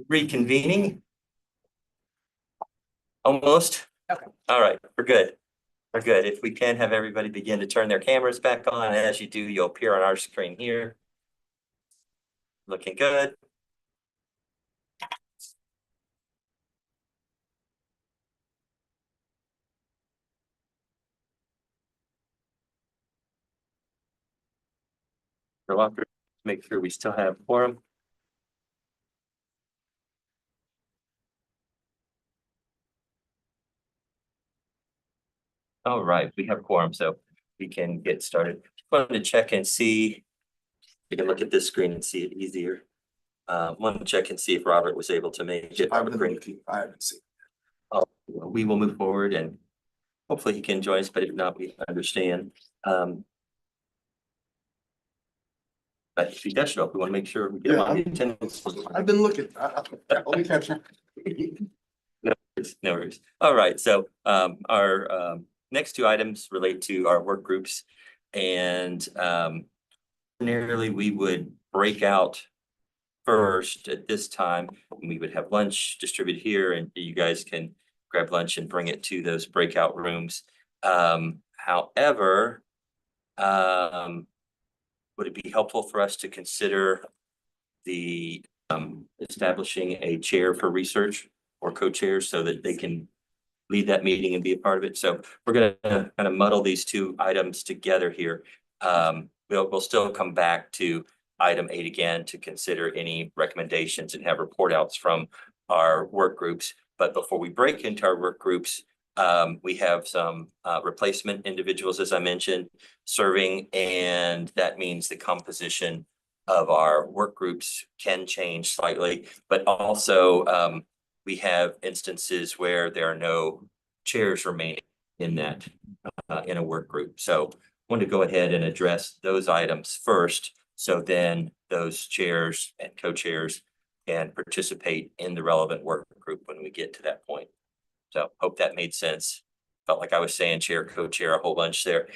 reconvening. Almost. Okay. All right, we're good. We're good. If we can have everybody begin to turn their cameras back on, as you do, you'll appear on our screen here. Looking good. Make sure we still have quorum. All right, we have quorum, so we can get started. Wanted to check and see. You can look at this screen and see it easier. Want to check and see if Robert was able to make it. I haven't seen. We will move forward and hopefully he can join us, but if not, we understand. But if he does show up, we want to make sure we get him on the attendance. I've been looking. Let me catch up. No worries, no worries. All right, so our next two items relate to our work groups, and ordinarily we would break out first at this time. We would have lunch distributed here, and you guys can grab lunch and bring it to those breakout rooms. However, would it be helpful for us to consider the establishing a chair for research or co-chairs so that they can lead that meeting and be a part of it? So we're going to kind of muddle these two items together here. We'll still come back to item 8 again to consider any recommendations and have report outs from our work groups. But before we break into our work groups, we have some replacement individuals, as I mentioned, serving, and that means the composition of our work groups can change slightly, but also we have instances where there are no chairs remaining in that in a work group. So I want to go ahead and address those items first, so then those chairs and co-chairs can participate in the relevant work group when we get to that point. So hope that made sense. Felt like I was saying chair, co-chair a whole bunch there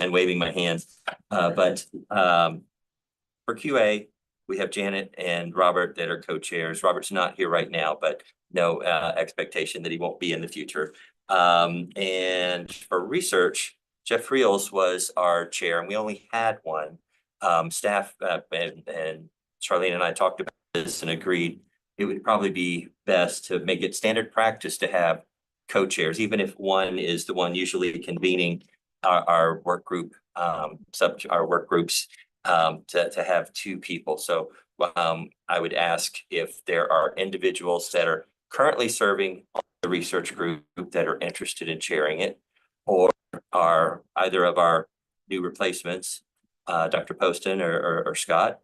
and waving my hands. But for QA, we have Janet and Robert that are co-chairs. Robert's not here right now, but no expectation that he won't be in the future. And for research, Jeff Reels was our chair, and we only had one. Staff and Charlene and I talked about this and agreed it would probably be best to make it standard practice to have co-chairs, even if one is the one usually convening our work group, our work groups, to have two people. So I would ask if there are individuals that are currently serving on the research group that are interested in chairing it, or are either of our new replacements, Dr. Poston or Scott,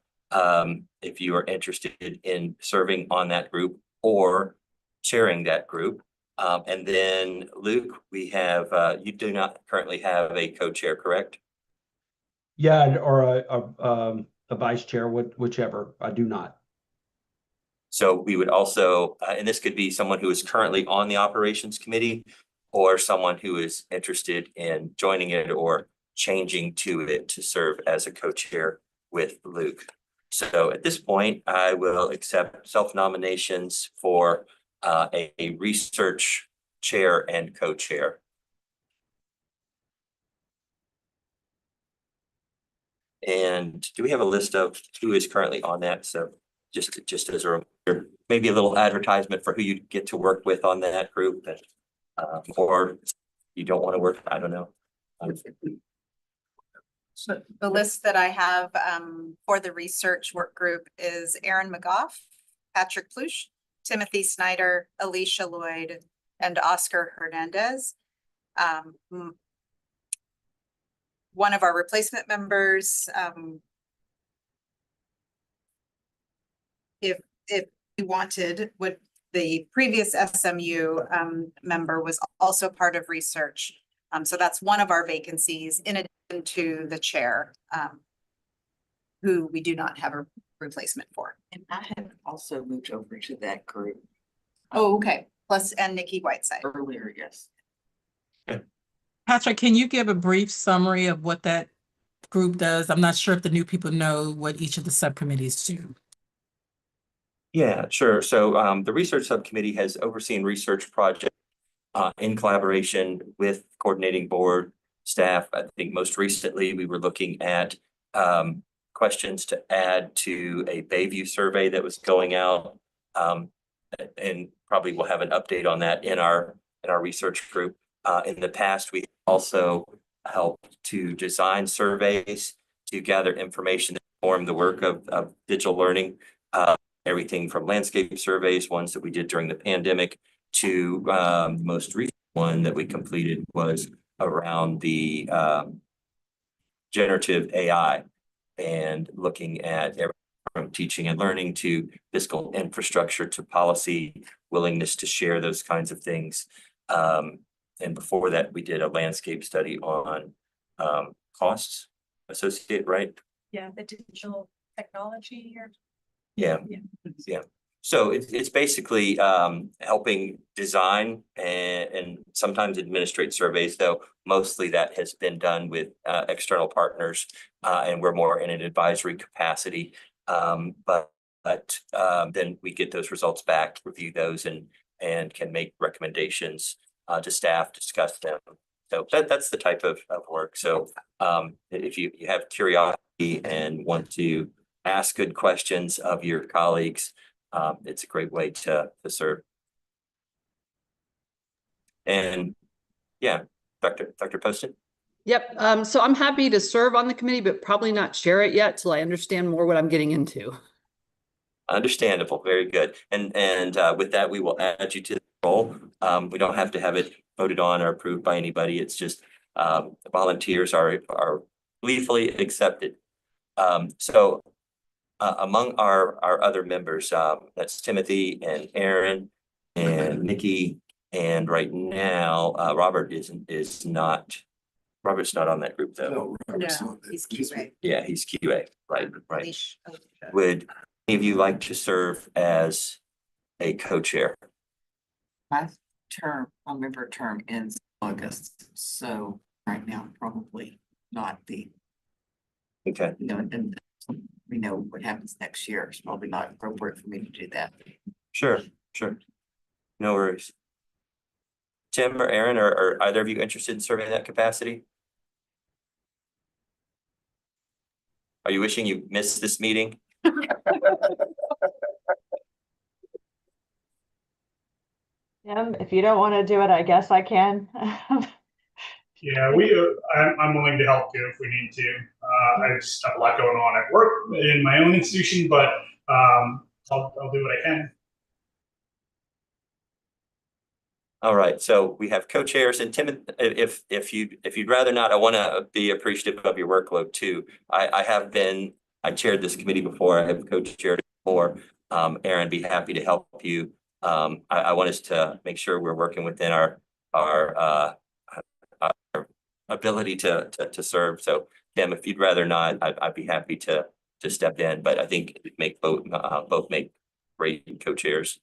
if you are interested in serving on that group or chairing that group. And then Luke, we have, you do not currently have a co-chair, correct? Yeah, or a vice chair, whichever. I do not. So we would also, and this could be someone who is currently on the operations committee or someone who is interested in joining it or changing to it to serve as a co-chair with Luke. So at this point, I will accept self-nominations for a research chair and co-chair. And do we have a list of who is currently on that? So just as a reminder, maybe a little advertisement for who you get to work with on that group, or you don't want to work, I don't know. So the list that I have for the research work group is Aaron McGough, Patrick Plush, Timothy Snyder, Alicia Lloyd, and Oscar Hernandez. One of our replacement members, if we wanted, would the previous SMU member was also part of research. So that's one of our vacancies in addition to the chair, who we do not have a replacement for. And I had also moved over to that group Oh, okay. Plus, and Nikki Whiteside. earlier, yes. Patrick, can you give a brief summary of what that group does? I'm not sure if the new people know what each of the subcommittees do. Yeah, sure. So the research subcommittee has overseen research projects in collaboration with coordinating board staff. I think most recently we were looking at questions to add to a Bayview survey that was going out. And probably we'll have an update on that in our research group. In the past, we also helped to design surveys to gather information that inform the work of digital learning. Everything from landscape surveys, ones that we did during the pandemic, to the most recent one that we completed was around the generative AI and looking at everything from teaching and learning to fiscal infrastructure to policy, willingness to share those kinds of things. And before that, we did a landscape study on costs associated, right? Yeah, the digital technology or. Yeah, yeah. So it's basically helping design and sometimes administrate surveys, though mostly that has been done with external partners, and we're more in an advisory capacity. But then we get those results back, review those, and can make recommendations to staff, discuss them. So that's the type of work. So if you have curiosity and want to ask good questions of your colleagues, it's a great way to serve. And yeah, Dr. Poston. Yep. So I'm happy to serve on the committee, but probably not chair it yet till I understand more what I'm getting into. Understandable. Very good. And with that, we will add you to the role. We don't have to have it voted on or approved by anybody. It's just volunteers are gleefully accepted. So among our other members, that's Timothy and Aaron and Nikki, and right now Robert's not on that group though. No, he's QA. Yeah, he's QA. Right. Manish. Would any of you like to serve as a co-chair? My member term ends August, so right now probably not the. Okay. And we know what happens next year. It's probably not appropriate for me to do that. Sure. No worries. Tim or Aaron, are either of you interested in serving in that capacity? Are you wishing you missed this meeting? If you don't want to do it, I guess I can. Yeah, I'm willing to help too if we need to. I just have a lot going on at work in my own institution, but I'll do what I can. All right, so we have co-chairs, and Tim, if you'd rather not, I want to be appreciative of your workload too. I chaired this committee before. I have co-chaired it before. Aaron, be happy to help you. I want us to make sure we're working within our ability to serve. So Tim, if you'd rather not, I'd be happy to step in, but I think both make great co-chairs.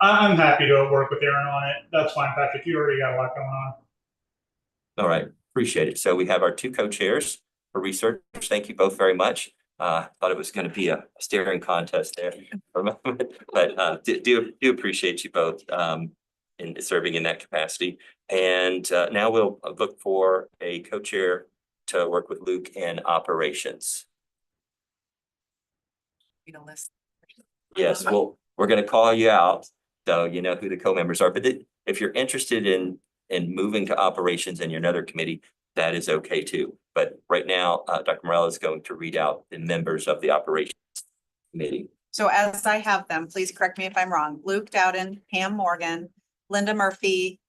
I'm happy to work with Aaron on it. That's fine, Patrick. You already got a lot going on. All right, appreciate it. So we have our two co-chairs for research. Thank you both very much. Thought it was going to be a staring contest there for a moment, but do appreciate you both in serving in that capacity. And now we'll look for a co-chair to work with Luke in operations. Yes, well, we're going to call you out, so you know who the co-members are. But if you're interested in moving to operations and you're another committee, that is okay too. But right now, Dr. Morella is going to read out the members of the operations committee. So as I have them, please correct me if I'm wrong. Luke Dowden, Pam Morgan, Linda Murphy,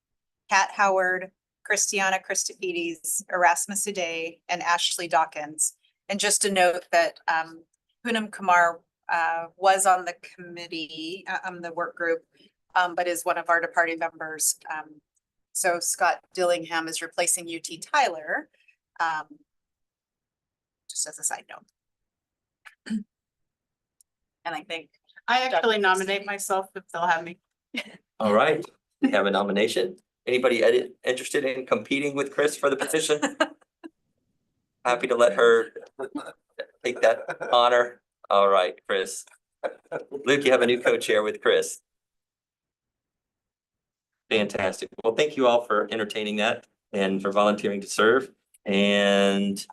Kat Howard, Christiana Christofides, Erasmus Uday, and Ashley Dawkins. And just to note that Poonam Kumar was on the committee, the work group, but is one of our departing members. So Scott Dillingham is replacing UT Tyler, just as a side note. And I think I actually nominate myself if they'll have me. All right, we have a nomination. Anybody interested in competing with Chris for the position? Happy to let her take that honor. All right, Chris, Luke, you have a new co-chair with Chris. Fantastic. Well, thank you all for entertaining that and for volunteering to serve. And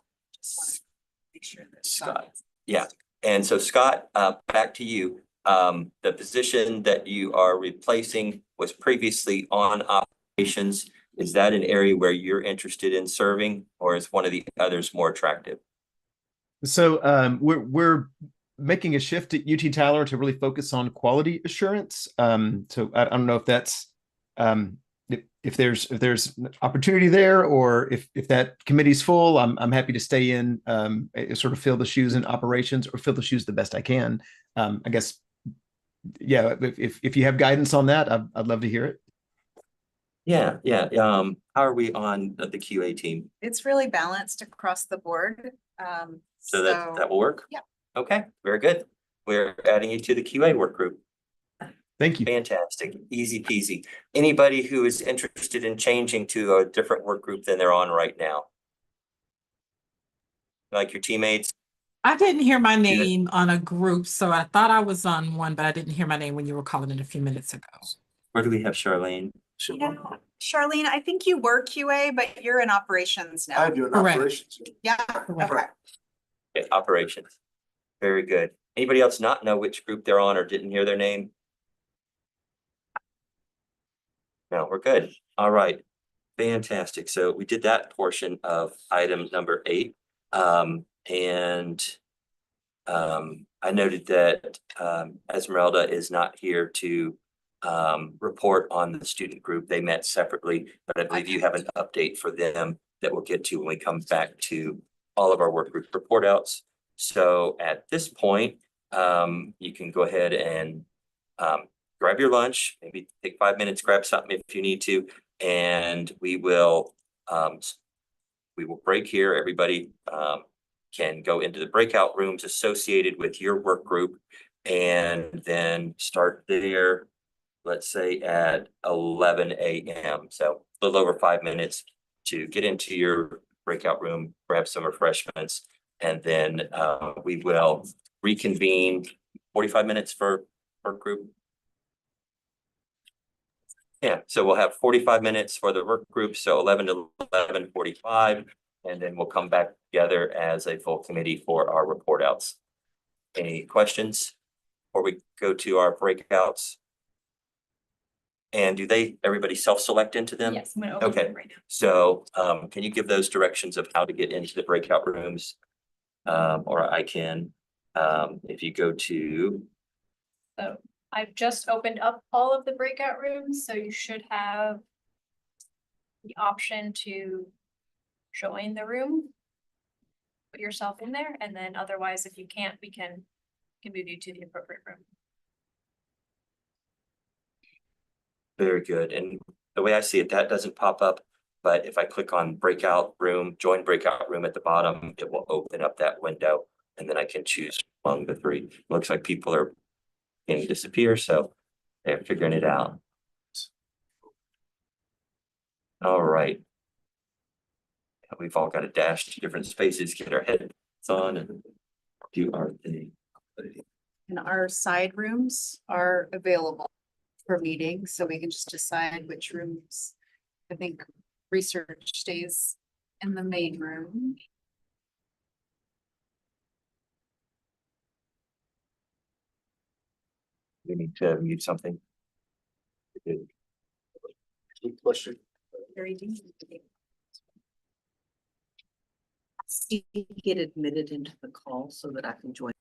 Make sure that Scott, yeah. And so Scott, back to you. The position that you are replacing was previously on operations. Is that an area where you're interested in serving, or is one of the others more attractive? So we're making a shift at UT Tyler to really focus on quality assurance. So I don't know if that's if there's opportunity there, or if that committee's full. I'm happy to stay in, sort of fill the shoes in operations, or fill the shoes the best I can. I guess, yeah. If you have guidance on that, I'd love to hear it. Yeah. How are we on the QA team? It's really balanced across the board. So that will work? Yeah. Okay, very good. We're adding you to the QA work group. Thank you. Fantastic, easy peasy. Anybody who is interested in changing to a different work group than they're on right now? Like your teammates? I didn't hear my name on a group, so I thought I was on one, but I didn't hear my name when you were calling it a few minutes ago. Where do we have Charlene? Yeah, Charlene, I think you were QA, but you're in operations now. I do an Correct. operations. Yeah, Correct. okay. Okay, operations. Very good. Anybody else not know which group they're on or didn't hear their name? No, we're good. All right. Fantastic. So we did that portion of item number 8. I noted that Esmeralda is not here to report on the student group. They met separately, but I believe you have an update for them that we'll get to when we come back to all of our work group report outs. So at this point, you can go ahead and grab your lunch, maybe take 5 minutes, grab something if you need to, and we will break here. Everybody can go into the breakout rooms associated with your work group, and then start there, let's say at 11 a.m. So a little over 5 minutes to get into your breakout room, grab some refreshments, and then we will reconvene. 45 minutes for work group. Yeah, so we'll have 45 minutes for the work group, so 11 to 11:45, and then we'll come back together as a full committee for our report outs. Any questions before we go to our breakouts? And do everybody self-select into them? Yes, I'm gonna open Okay, them right now. so can you give those directions of how to get into the breakout rooms? Or I can, if you go to, So I've just opened up all of the breakout rooms, so you should have the option to join the room. Put yourself in there, and then otherwise, if you can't, we can move you to the appropriate room. very good. And the way I see it, that doesn't pop up. But if I click on breakout room, join breakout room at the bottom, it will open up that window. And then I can choose among the 3. Looks like people are going to disappear, so they're figuring it out. All right. We've all got to dash to different spaces, get our heads on, and do our thing. And our side rooms are available for meetings, so we can just decide which rooms. I think research stays in the main room. We need to mute something. Good. Question. Very deep. Get admitted into the call so that I can join.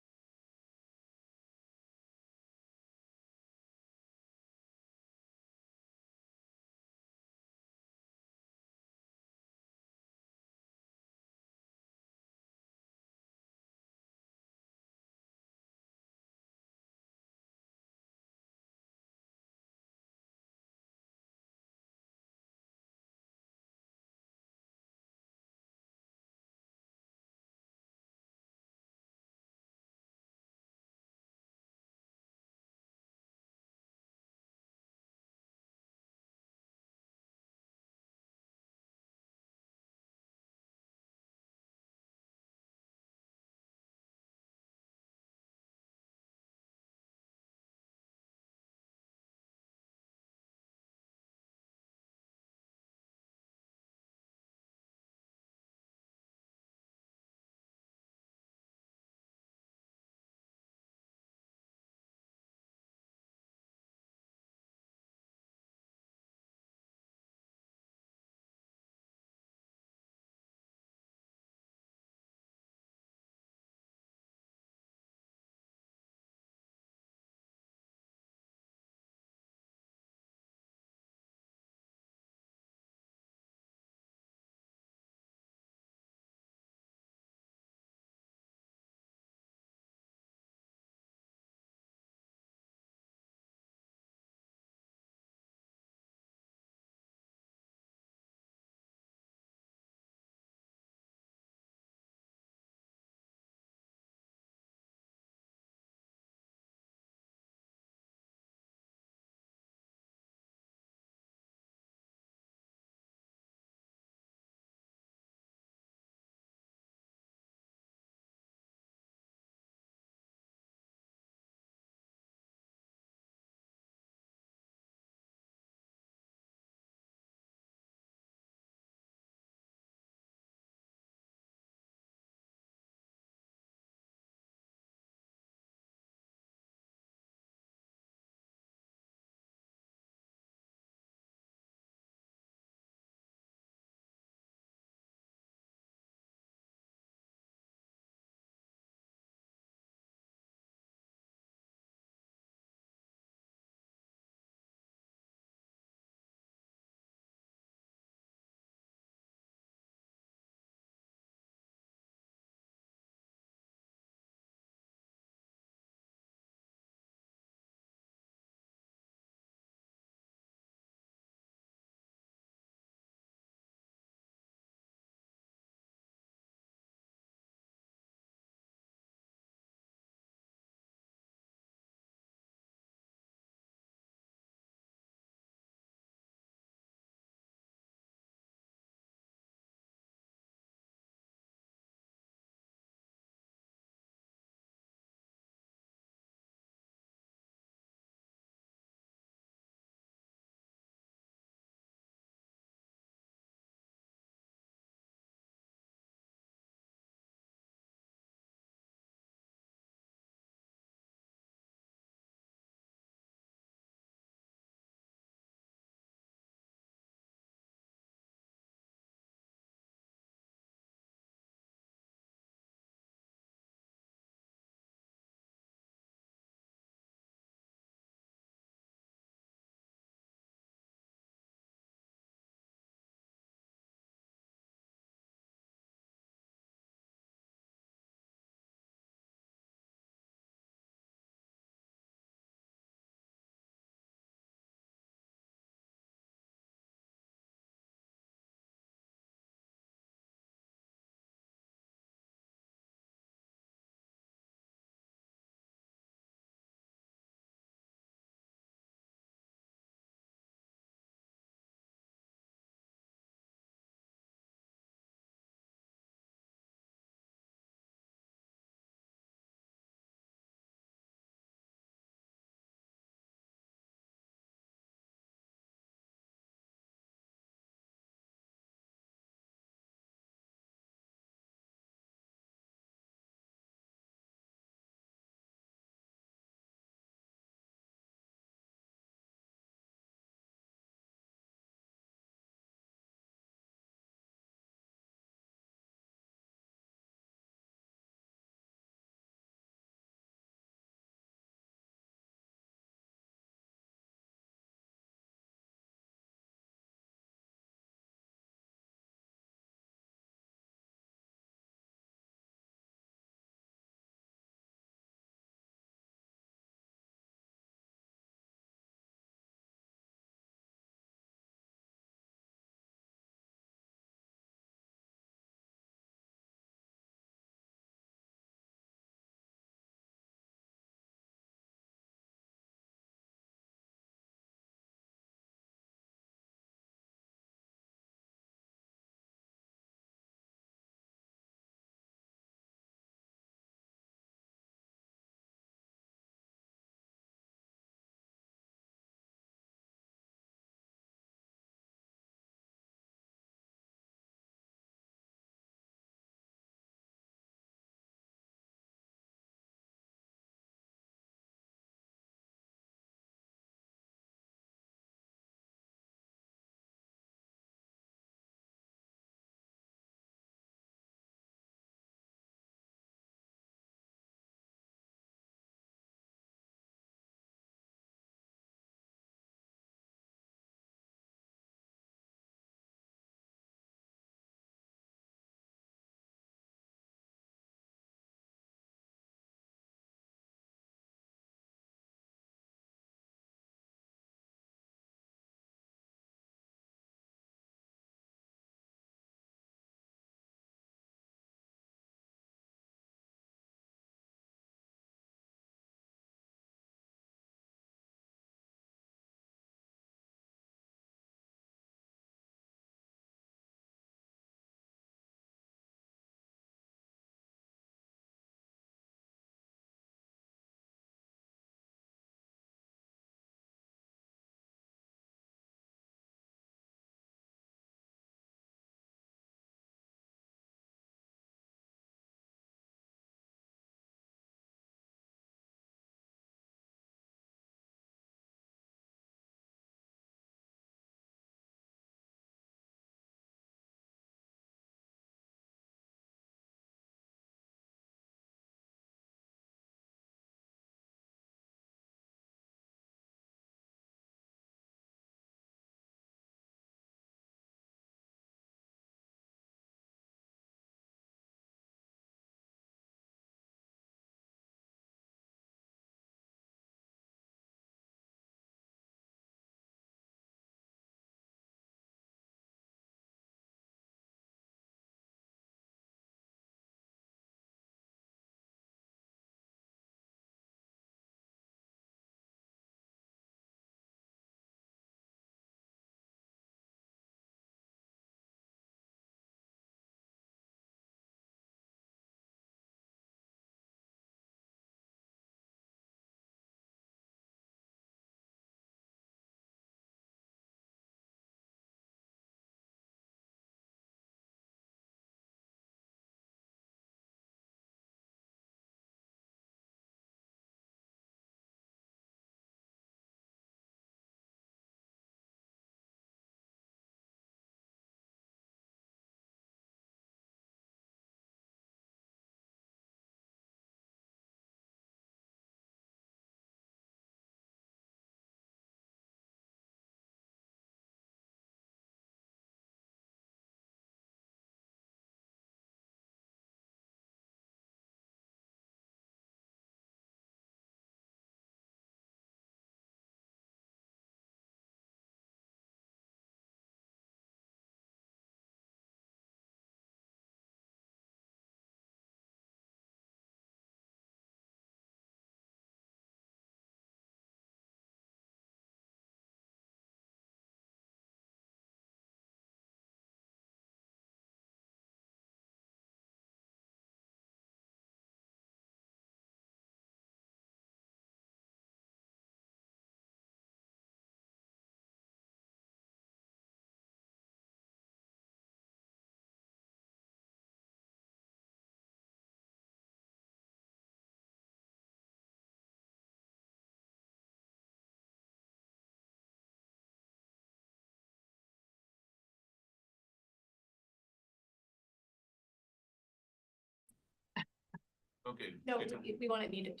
No, we want it muted.